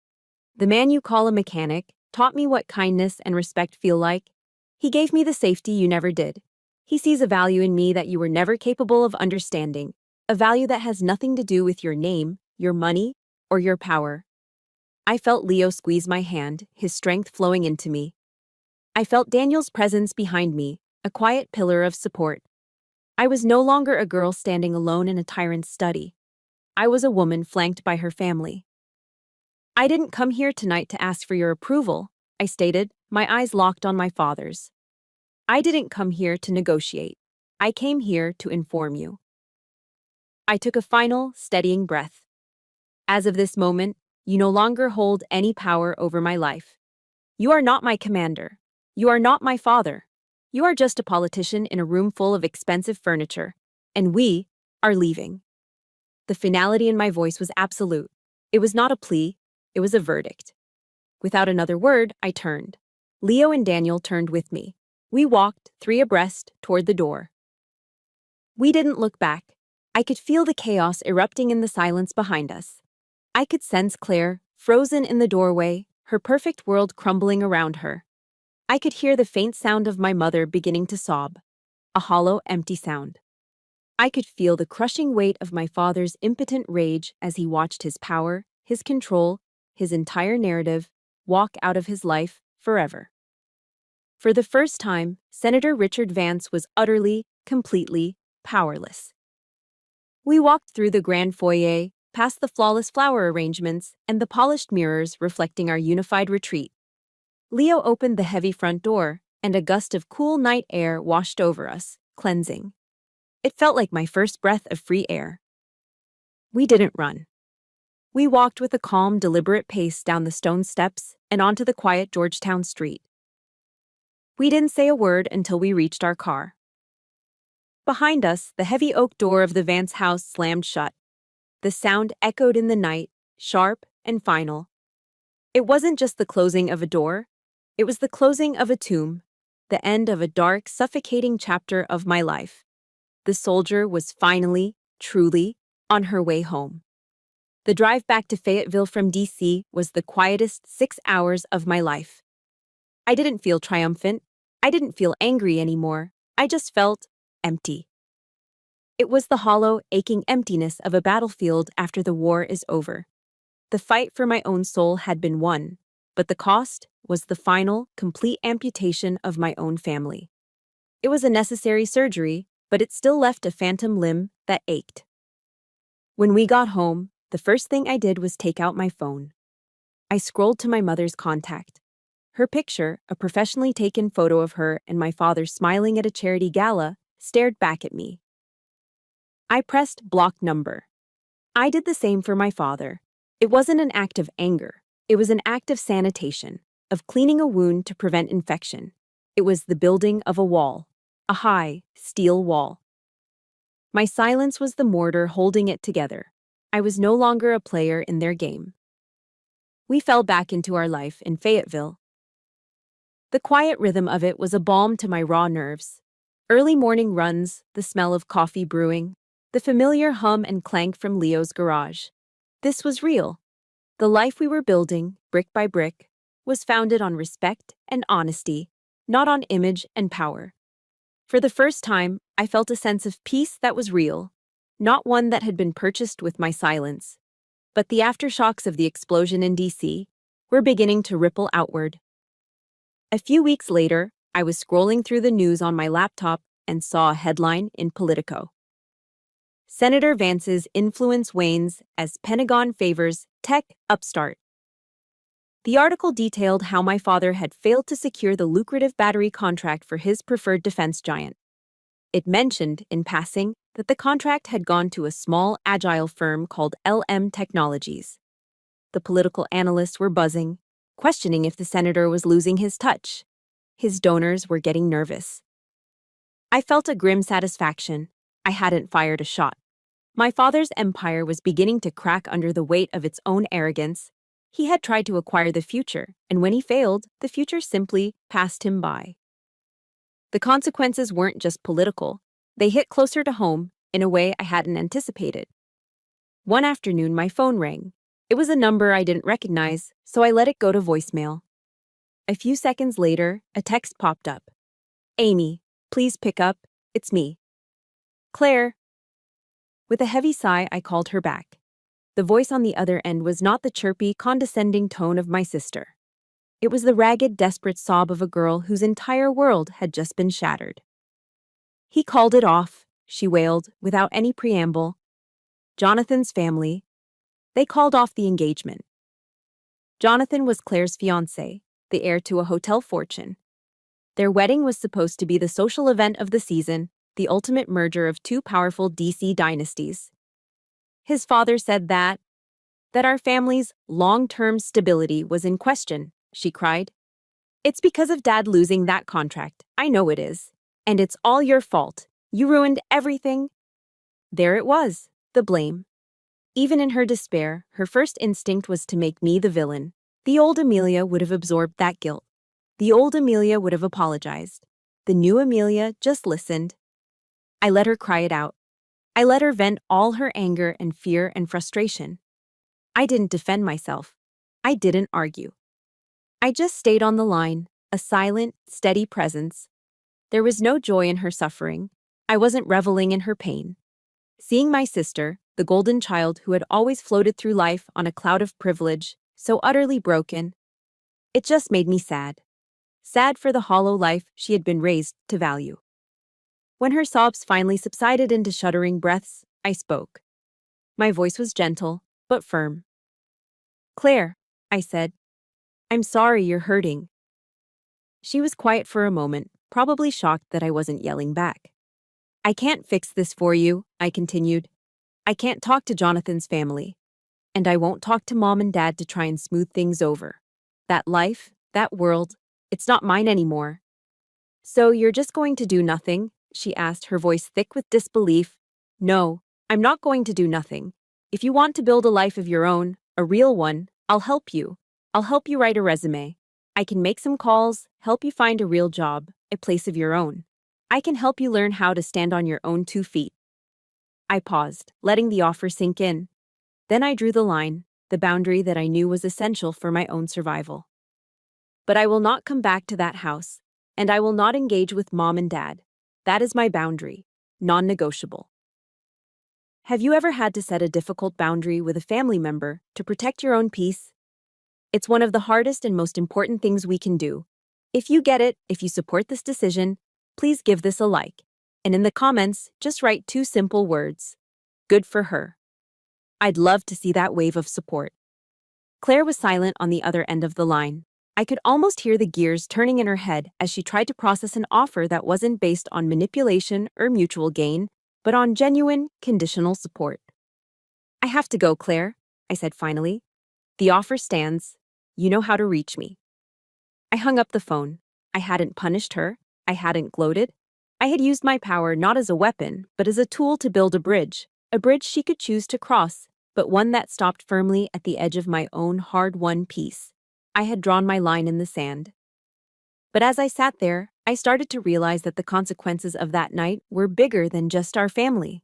"the man you call a mechanic, taught me what kindness and respect feel like. He gave me the safety you never did. He sees a value in me that you were never capable of understanding, a value that has nothing to do with your name, your money, or your power." I felt Leo squeeze my hand, his strength flowing into me. I felt Daniel's presence behind me, a quiet pillar of support. I was no longer a girl standing alone in a tyrant's study. I was a woman flanked by her family. "I didn't come here tonight to ask for your approval," I stated, my eyes locked on my father's. "I didn't come here to negotiate. I came here to inform you." I took a final, steadying breath. "As of this moment, you no longer hold any power over my life. You are not my commander. You are not my father. You are just a politician in a room full of expensive furniture, and we are leaving." The finality in my voice was absolute. It was not a plea, it was a verdict. Without another word, I turned. Leo and Daniel turned with me. We walked, three abreast, toward the door. We didn't look back. I could feel the chaos erupting in the silence behind us. I could sense Claire, frozen in the doorway, her perfect world crumbling around her. I could hear the faint sound of my mother beginning to sob, a hollow, empty sound. I could feel the crushing weight of my father's impotent rage as he watched his power, his control, his entire narrative walk out of his life forever. For the first time, Senator Richard Vance was utterly, completely powerless. We walked through the grand foyer, past the flawless flower arrangements and the polished mirrors reflecting our unified retreat. Leo opened the heavy front door, and a gust of cool night air washed over us, cleansing. It felt like my first breath of free air. We didn't run. We walked with a calm, deliberate pace down the stone steps and onto the quiet Georgetown street. We didn't say a word until we reached our car. Behind us, the heavy oak door of the Vance house slammed shut. The sound echoed in the night, sharp and final. It wasn't just the closing of a door, it was the closing of a tomb, the end of a dark, suffocating chapter of my life. The soldier was finally, truly, on her way home. The drive back to Fayetteville from D.C. was the quietest 6 hours of my life. I didn't feel triumphant. I didn't feel angry anymore. I just felt empty. It was the hollow, aching emptiness of a battlefield after the war is over. The fight for my own soul had been won, but the cost was the final, complete amputation of my own family. It was a necessary surgery, but it still left a phantom limb that ached. When we got home, the first thing I did was take out my phone. I scrolled to my mother's contact. Her picture, a professionally taken photo of her and my father smiling at a charity gala, stared back at me. I pressed block number. I did the same for my father. It wasn't an act of anger. It was an act of sanitation, of cleaning a wound to prevent infection. It was the building of a wall, a high, steel wall. My silence was the mortar holding it together. I was no longer a player in their game. We fell back into our life in Fayetteville. The quiet rhythm of it was a balm to my raw nerves. Early morning runs, the smell of coffee brewing, the familiar hum and clank from Leo's garage. This was real. The life we were building, brick by brick, was founded on respect and honesty, not on image and power. For the first time, I felt a sense of peace that was real, not one that had been purchased with my silence. But the aftershocks of the explosion in D.C. were beginning to ripple outward. A few weeks later, I was scrolling through the news on my laptop and saw a headline in Politico. Senator Vance's influence wanes as Pentagon favors tech upstart. The article detailed how my father had failed to secure the lucrative battery contract for his preferred defense giant. It mentioned, in passing, that the contract had gone to a small, agile firm called LM Technologies. The political analysts were buzzing, questioning if the senator was losing his touch. His donors were getting nervous. I felt a grim satisfaction. I hadn't fired a shot. My father's empire was beginning to crack under the weight of its own arrogance. He had tried to acquire the future, and when he failed, the future simply passed him by. The consequences weren't just political. They hit closer to home in a way I hadn't anticipated. One afternoon, my phone rang. It was a number I didn't recognize, so I let it go to voicemail. A few seconds later, a text popped up. "Amy, please pick up. It's me." "Claire." With a heavy sigh, I called her back. The voice on the other end was not the chirpy, condescending tone of my sister. It was the ragged, desperate sob of a girl whose entire world had just been shattered. "He called it off," she wailed, without any preamble. "Jonathan's family. They called off the engagement." Jonathan was Claire's fiancé, the heir to a hotel fortune. Their wedding was supposed to be the social event of the season, the ultimate merger of two powerful DC dynasties. His father said that our family's long-term stability was in question, she cried. "It's because of Dad losing that contract. I know it is. And it's all your fault. You ruined everything." There it was, the blame. Even in her despair, her first instinct was to make me the villain. The old Amelia would have absorbed that guilt. The old Amelia would have apologized. The new Amelia just listened. I let her cry it out. I let her vent all her anger and fear and frustration. I didn't defend myself. I didn't argue. I just stayed on the line, a silent, steady presence. There was no joy in her suffering. I wasn't reveling in her pain. Seeing my sister, the golden child who had always floated through life on a cloud of privilege, so utterly broken, it just made me sad. Sad for the hollow life she had been raised to value. When her sobs finally subsided into shuddering breaths, I spoke. My voice was gentle, but firm. "Claire," I said, "I'm sorry you're hurting." She was quiet for a moment, probably shocked that I wasn't yelling back. "I can't fix this for you," I continued. "I can't talk to Jonathan's family. And I won't talk to Mom and Dad to try and smooth things over. That life, that world, it's not mine anymore." "So you're just going to do nothing?" she asked, her voice thick with disbelief. No, I'm not going to do nothing. If you want to build a life of your own, a real one, I'll help you. I'll help you write a resume. I can make some calls, help you find a real job, a place of your own. I can help you learn how to stand on your own 2 feet. I paused, letting the offer sink in. Then I drew the line, the boundary that I knew was essential for my own survival. But I will not come back to that house, and I will not engage with mom and dad. That is my boundary, non-negotiable. Have you ever had to set a difficult boundary with a family member to protect your own peace? It's one of the hardest and most important things we can do. If you get it, if you support this decision, please give this a like. And in the comments, just write 2 simple words. Good for her. I'd love to see that wave of support. Claire was silent on the other end of the line. I could almost hear the gears turning in her head as she tried to process an offer that wasn't based on manipulation or mutual gain, but on genuine, conditional support. I have to go, Claire, I said finally. The offer stands. You know how to reach me. I hung up the phone. I hadn't punished her. I hadn't gloated. I had used my power not as a weapon, but as a tool to build a bridge she could choose to cross, but one that stopped firmly at the edge of my own hard-won peace. I had drawn my line in the sand. But as I sat there, I started to realize that the consequences of that night were bigger than just our family.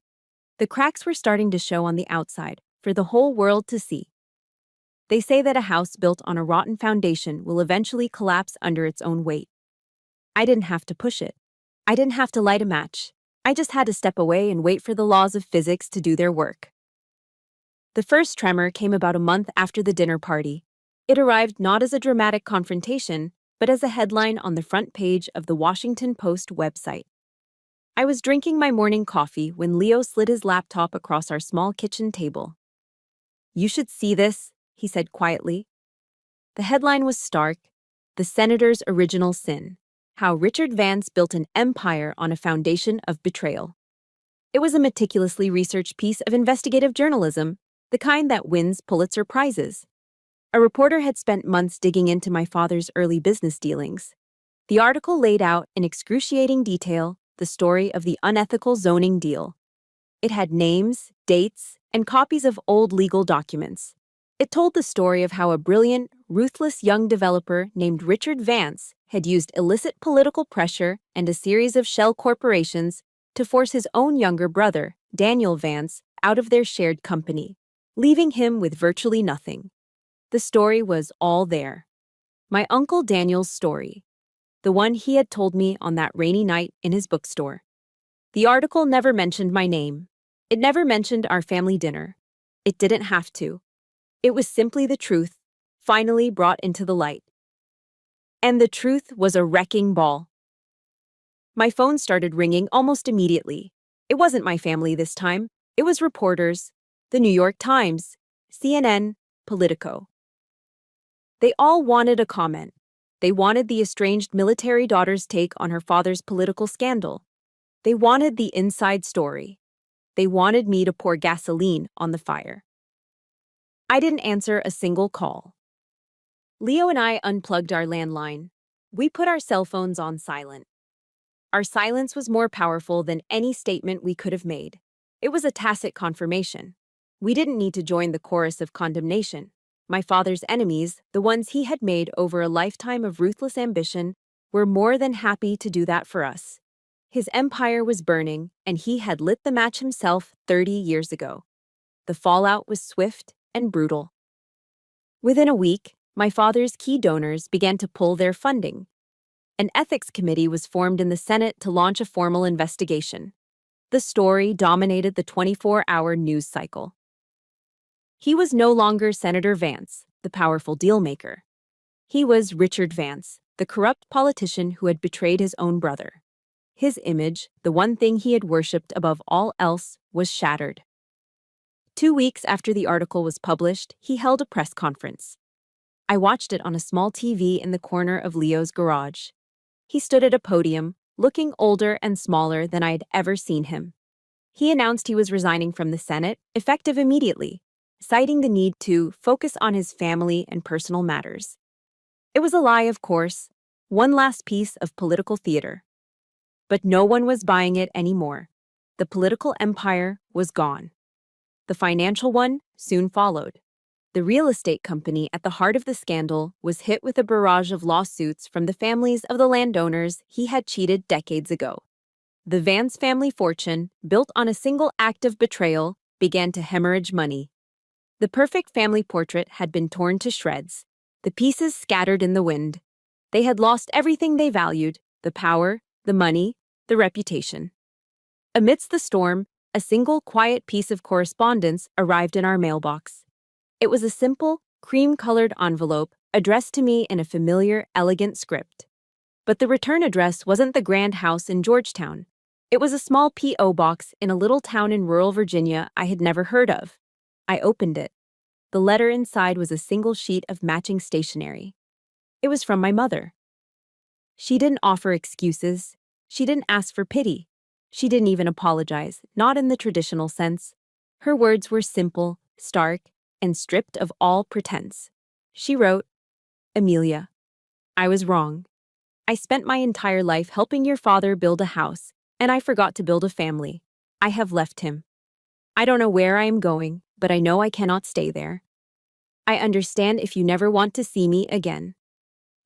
The cracks were starting to show on the outside, for the whole world to see. They say that a house built on a rotten foundation will eventually collapse under its own weight. I didn't have to push it. I didn't have to light a match. I just had to step away and wait for the laws of physics to do their work. The first tremor came about a month after the dinner party. It arrived not as a dramatic confrontation, but as a headline on the front page of the Washington Post website. I was drinking my morning coffee when Leo slid his laptop across our small kitchen table. You should see this, he said quietly. The headline was stark: The Senator's Original Sin. How Richard Vance Built an Empire on a Foundation of Betrayal. It was a meticulously researched piece of investigative journalism, the kind that wins Pulitzer Prizes. A reporter had spent months digging into my father's early business dealings. The article laid out in excruciating detail the story of the unethical zoning deal. It had names, dates, and copies of old legal documents. It told the story of how a brilliant, ruthless young developer named Richard Vance had used illicit political pressure and a series of shell corporations to force his own younger brother, Daniel Vance, out of their shared company, leaving him with virtually nothing. The story was all there. My Uncle Daniel's story. The one he had told me on that rainy night in his bookstore. The article never mentioned my name. It never mentioned our family dinner. It didn't have to. It was simply the truth, finally brought into the light. And the truth was a wrecking ball. My phone started ringing almost immediately. It wasn't my family this time. It was reporters, the New York Times, CNN, Politico. They all wanted a comment. They wanted the estranged military daughter's take on her father's political scandal. They wanted the inside story. They wanted me to pour gasoline on the fire. I didn't answer a single call. Leo and I unplugged our landline. We put our cell phones on silent. Our silence was more powerful than any statement we could have made. It was a tacit confirmation. We didn't need to join the chorus of condemnation. My father's enemies, the ones he had made over a lifetime of ruthless ambition, were more than happy to do that for us. His empire was burning, and he had lit the match himself 30 years ago. The fallout was swift and brutal. Within a week, my father's key donors began to pull their funding. An ethics committee was formed in the Senate to launch a formal investigation. The story dominated the 24-hour news cycle. He was no longer Senator Vance, the powerful dealmaker. He was Richard Vance, the corrupt politician who had betrayed his own brother. His image, the one thing he had worshipped above all else, was shattered. 2 weeks after the article was published, he held a press conference. I watched it on a small TV in the corner of Leo's garage. He stood at a podium, looking older and smaller than I had ever seen him. He announced he was resigning from the Senate, effective immediately, citing the need to focus on his family and personal matters. It was a lie, of course, one last piece of political theater. But no one was buying it anymore. The political empire was gone. The financial one soon followed. The real estate company at the heart of the scandal was hit with a barrage of lawsuits from the families of the landowners he had cheated decades ago. The Vance family fortune, built on a single act of betrayal, began to hemorrhage money. The perfect family portrait had been torn to shreds, the pieces scattered in the wind. They had lost everything they valued: the power, the money, the reputation. Amidst the storm, a single quiet piece of correspondence arrived in our mailbox. It was a simple, cream-colored envelope addressed to me in a familiar, elegant script. But the return address wasn't the grand house in Georgetown. It was a small P.O. box in a little town in rural Virginia I had never heard of. I opened it. The letter inside was a single sheet of matching stationery. It was from my mother. She didn't offer excuses. She didn't ask for pity. She didn't even apologize, not in the traditional sense. Her words were simple, stark, and stripped of all pretense. She wrote, "Amelia, I was wrong. I spent my entire life helping your father build a house, and I forgot to build a family. I have left him. I don't know where I am going, but I know I cannot stay there. I understand if you never want to see me again.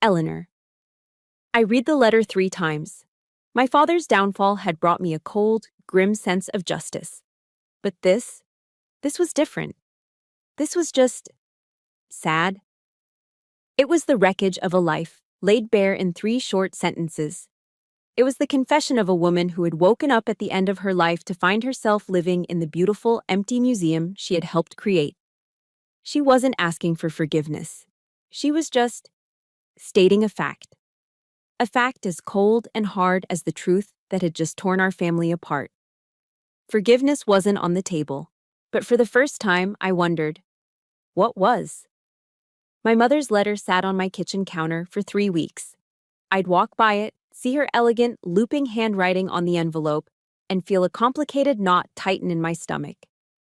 Eleanor." I read the letter 3 times. My father's downfall had brought me a cold, grim sense of justice. But this was different. This was just sad. It was the wreckage of a life, laid bare in 3 short sentences. It was the confession of a woman who had woken up at the end of her life to find herself living in the beautiful, empty museum she had helped create. She wasn't asking for forgiveness. She was just stating a fact. A fact as cold and hard as the truth that had just torn our family apart. Forgiveness wasn't on the table, but for the first time I wondered, what was? My mother's letter sat on my kitchen counter for 3 weeks. I'd walk by it, see her elegant, looping handwriting on the envelope, and feel a complicated knot tighten in my stomach.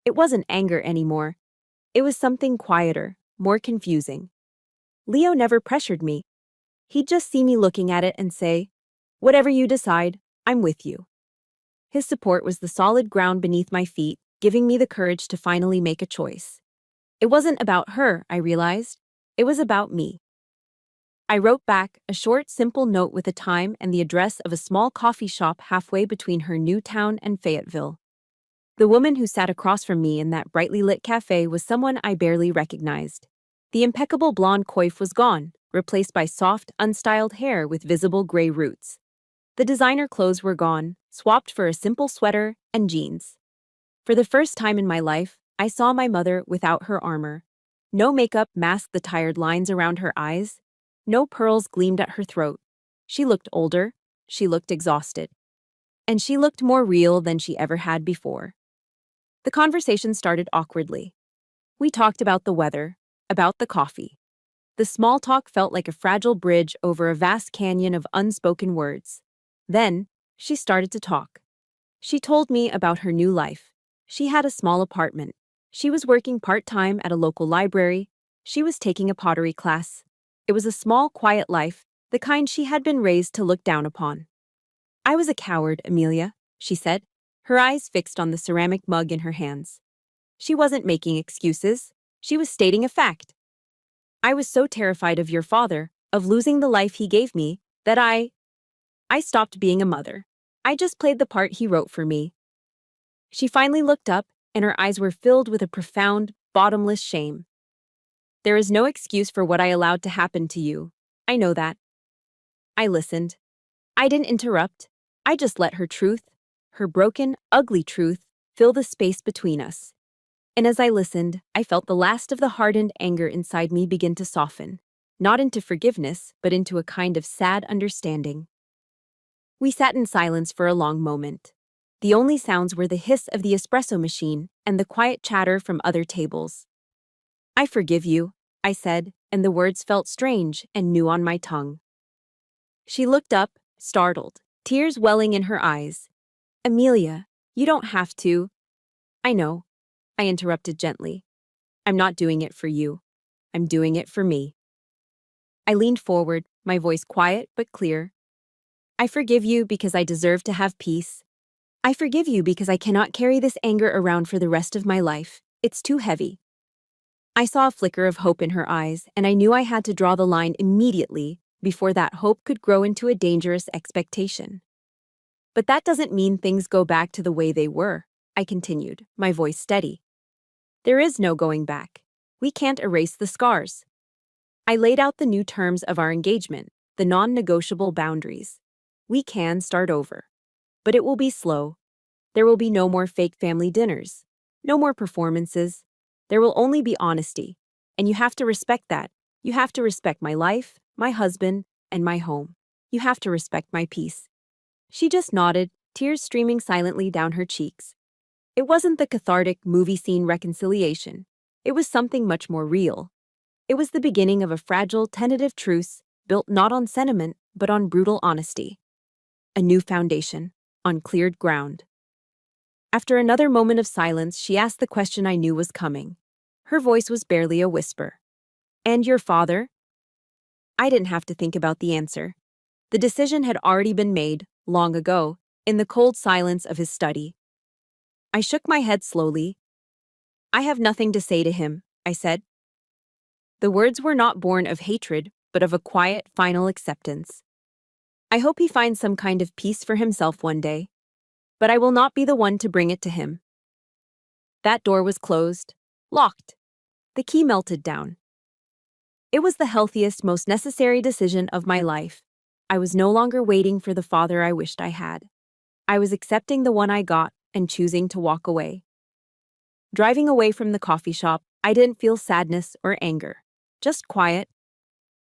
It wasn't anger anymore. It was something quieter, more confusing. Leo never pressured me. He'd just see me looking at it and say, "Whatever you decide, I'm with you." His support was the solid ground beneath my feet, giving me the courage to finally make a choice. It wasn't about her, I realized. It was about me. I wrote back a short, simple note with the time and the address of a small coffee shop halfway between her new town and Fayetteville. The woman who sat across from me in that brightly lit cafe was someone I barely recognized. The impeccable blonde coif was gone, replaced by soft, unstyled hair with visible gray roots. The designer clothes were gone, swapped for a simple sweater and jeans. For the first time in my life, I saw my mother without her armor. No makeup masked the tired lines around her eyes. No pearls gleamed at her throat. She looked older, she looked exhausted. And she looked more real than she ever had before. The conversation started awkwardly. We talked about the weather, about the coffee. The small talk felt like a fragile bridge over a vast canyon of unspoken words. Then, she started to talk. She told me about her new life. She had a small apartment. She was working part-time at a local library. She was taking a pottery class. It was a small, quiet life, the kind she had been raised to look down upon. "I was a coward, Amelia," she said, her eyes fixed on the ceramic mug in her hands. She wasn't making excuses. She was stating a fact. "I was so terrified of your father, of losing the life he gave me, that I stopped being a mother. I just played the part he wrote for me." She finally looked up, and her eyes were filled with a profound, bottomless shame. "There is no excuse for what I allowed to happen to you. I know that." I listened. I didn't interrupt. I just let her truth, her broken, ugly truth, fill the space between us. And as I listened, I felt the last of the hardened anger inside me begin to soften, not into forgiveness, but into a kind of sad understanding. We sat in silence for a long moment. The only sounds were the hiss of the espresso machine and the quiet chatter from other tables. "I forgive you," I said, and the words felt strange and new on my tongue. She looked up, startled, tears welling in her eyes. "Amelia, you don't have to." "I know," I interrupted gently. "I'm not doing it for you. I'm doing it for me." I leaned forward, my voice quiet but clear. I forgive you because I deserve to have peace. I forgive you because I cannot carry this anger around for the rest of my life. It's too heavy. I saw a flicker of hope in her eyes, and I knew I had to draw the line immediately before that hope could grow into a dangerous expectation. But that doesn't mean things go back to the way they were, I continued, my voice steady. There is no going back. We can't erase the scars. I laid out the new terms of our engagement, the non-negotiable boundaries. We can start over. But it will be slow. There will be no more fake family dinners. No more performances. There will only be honesty. And you have to respect that. You have to respect my life, my husband, and my home. You have to respect my peace. She just nodded, tears streaming silently down her cheeks. It wasn't the cathartic movie scene reconciliation. It was something much more real. It was the beginning of a fragile, tentative truce built not on sentiment, but on brutal honesty. A new foundation, on cleared ground. After another moment of silence, she asked the question I knew was coming. Her voice was barely a whisper. And your father? I didn't have to think about the answer. The decision had already been made, long ago, in the cold silence of his study. I shook my head slowly. I have nothing to say to him, I said. The words were not born of hatred, but of a quiet, final acceptance. I hope he finds some kind of peace for himself one day, but I will not be the one to bring it to him. That door was closed, locked. The key melted down. It was the healthiest, most necessary decision of my life. I was no longer waiting for the father I wished I had. I was accepting the one I got and choosing to walk away. Driving away from the coffee shop, I didn't feel sadness or anger, just quiet.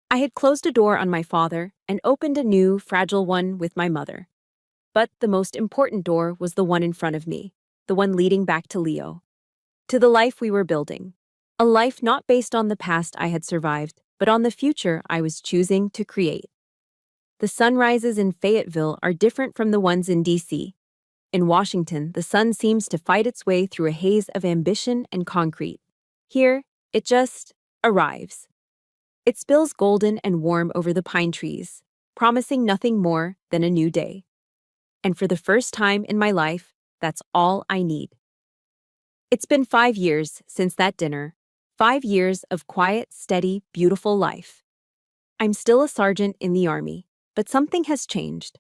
I had closed a door on my father and opened a new, fragile one with my mother. But the most important door was the one in front of me, the one leading back to Leo. To the life we were building. A life not based on the past I had survived, but on the future I was choosing to create. The sunrises in Fayetteville are different from the ones in D.C. In Washington, the sun seems to fight its way through a haze of ambition and concrete. Here, it just arrives. It spills golden and warm over the pine trees, promising nothing more than a new day. And for the first time in my life, that's all I need. It's been 5 years since that dinner, 5 years of quiet, steady, beautiful life. I'm still a sergeant in the Army, but something has changed.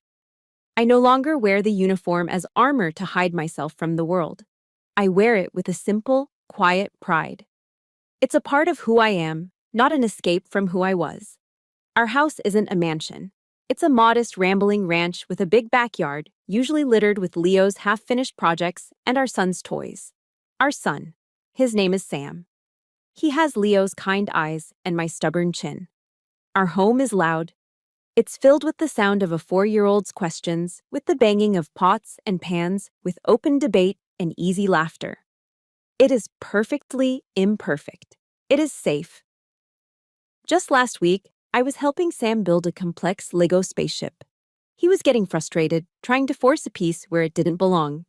I no longer wear the uniform as armor to hide myself from the world. I wear it with a simple, quiet pride. It's a part of who I am, not an escape from who I was. Our house isn't a mansion. It's a modest, rambling ranch with a big backyard, usually littered with Leo's half-finished projects and our son's toys. Our son. His name is Sam. He has Leo's kind eyes and my stubborn chin. Our home is loud. It's filled with the sound of a 4-year-old's questions, with the banging of pots and pans, with open debate and easy laughter. It is perfectly imperfect. It is safe. Just last week, I was helping Sam build a complex Lego spaceship. He was getting frustrated, trying to force a piece where it didn't belong.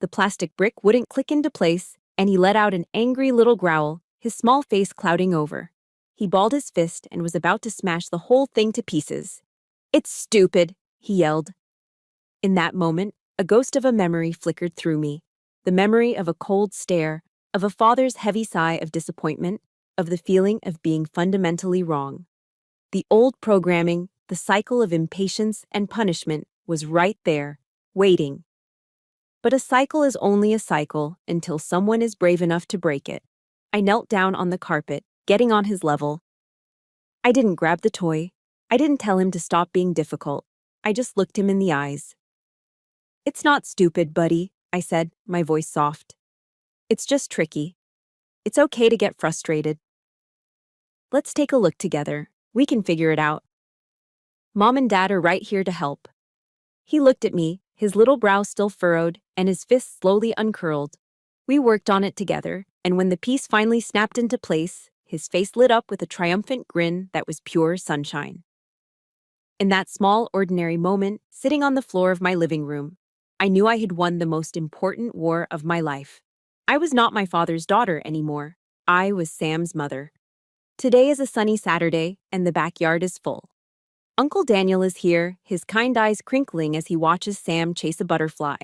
The plastic brick wouldn't click into place, and he let out an angry little growl, his small face clouding over. He balled his fist and was about to smash the whole thing to pieces. "It's stupid," he yelled. In that moment, a ghost of a memory flickered through me. The memory of a cold stare, of a father's heavy sigh of disappointment, of the feeling of being fundamentally wrong. The old programming, the cycle of impatience and punishment, was right there, waiting. But a cycle is only a cycle until someone is brave enough to break it. I knelt down on the carpet, getting on his level. I didn't grab the toy. I didn't tell him to stop being difficult. I just looked him in the eyes. "It's not stupid, buddy," I said, my voice soft. "It's just tricky. It's okay to get frustrated. Let's take a look together. We can figure it out. Mom and Dad are right here to help." He looked at me, his little brow still furrowed, and his fist slowly uncurled. We worked on it together, and when the piece finally snapped into place, his face lit up with a triumphant grin that was pure sunshine. In that small, ordinary moment, sitting on the floor of my living room, I knew I had won the most important war of my life. I was not my father's daughter anymore. I was Sam's mother. Today is a sunny Saturday, and the backyard is full. Uncle Daniel is here, his kind eyes crinkling as he watches Sam chase a butterfly.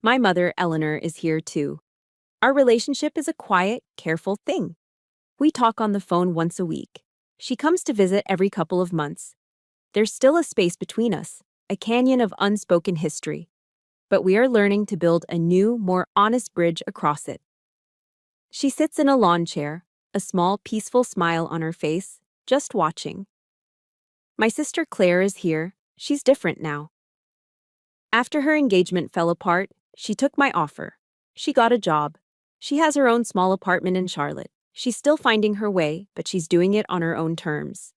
My mother, Eleanor, is here too. Our relationship is a quiet, careful thing. We talk on the phone once a week. She comes to visit every couple of months. There's still a space between us, a canyon of unspoken history. But we are learning to build a new, more honest bridge across it. She sits in a lawn chair, a small, peaceful smile on her face, just watching. My sister Claire is here. She's different now. After her engagement fell apart, she took my offer. She got a job. She has her own small apartment in Charlotte. She's still finding her way, but she's doing it on her own terms.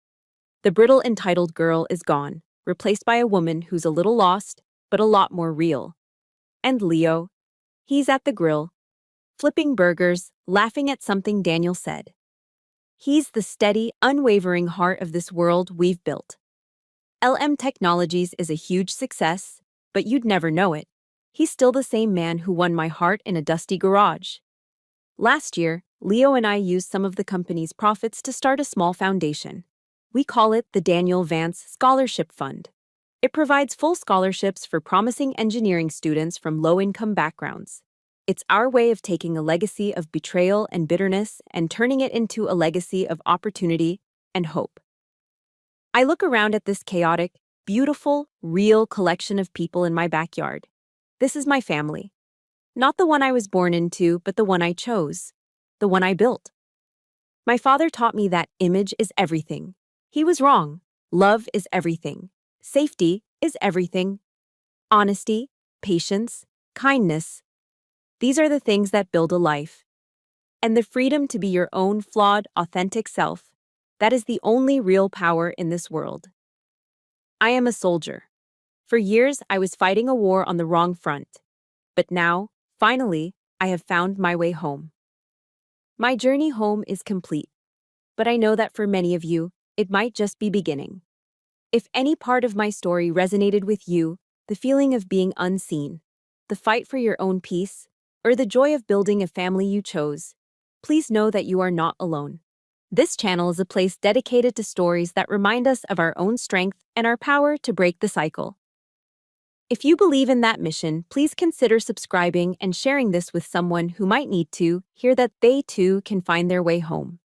The brittle, entitled girl is gone, replaced by a woman who's a little lost, but a lot more real. And Leo, he's at the grill, flipping burgers, laughing at something Daniel said. He's the steady, unwavering heart of this world we've built. LM Technologies is a huge success, but you'd never know it. He's still the same man who won my heart in a dusty garage. Last year, Leo and I used some of the company's profits to start a small foundation. We call it the Daniel Vance Scholarship Fund. It provides full scholarships for promising engineering students from low-income backgrounds. It's our way of taking a legacy of betrayal and bitterness and turning it into a legacy of opportunity and hope. I look around at this chaotic, beautiful, real collection of people in my backyard. This is my family. Not the one I was born into, but the one I chose. The one I built. My father taught me that image is everything. He was wrong. Love is everything. Safety is everything. Honesty, patience, kindness. These are the things that build a life. And the freedom to be your own flawed, authentic self, that is the only real power in this world. I am a soldier. For years, I was fighting a war on the wrong front. But now, finally, I have found my way home. My journey home is complete. But I know that for many of you, it might just be beginning. If any part of my story resonated with you, the feeling of being unseen, the fight for your own peace, or the joy of building a family you chose, please know that you are not alone. This channel is a place dedicated to stories that remind us of our own strength and our power to break the cycle. If you believe in that mission, please consider subscribing and sharing this with someone who might need to hear that they too can find their way home.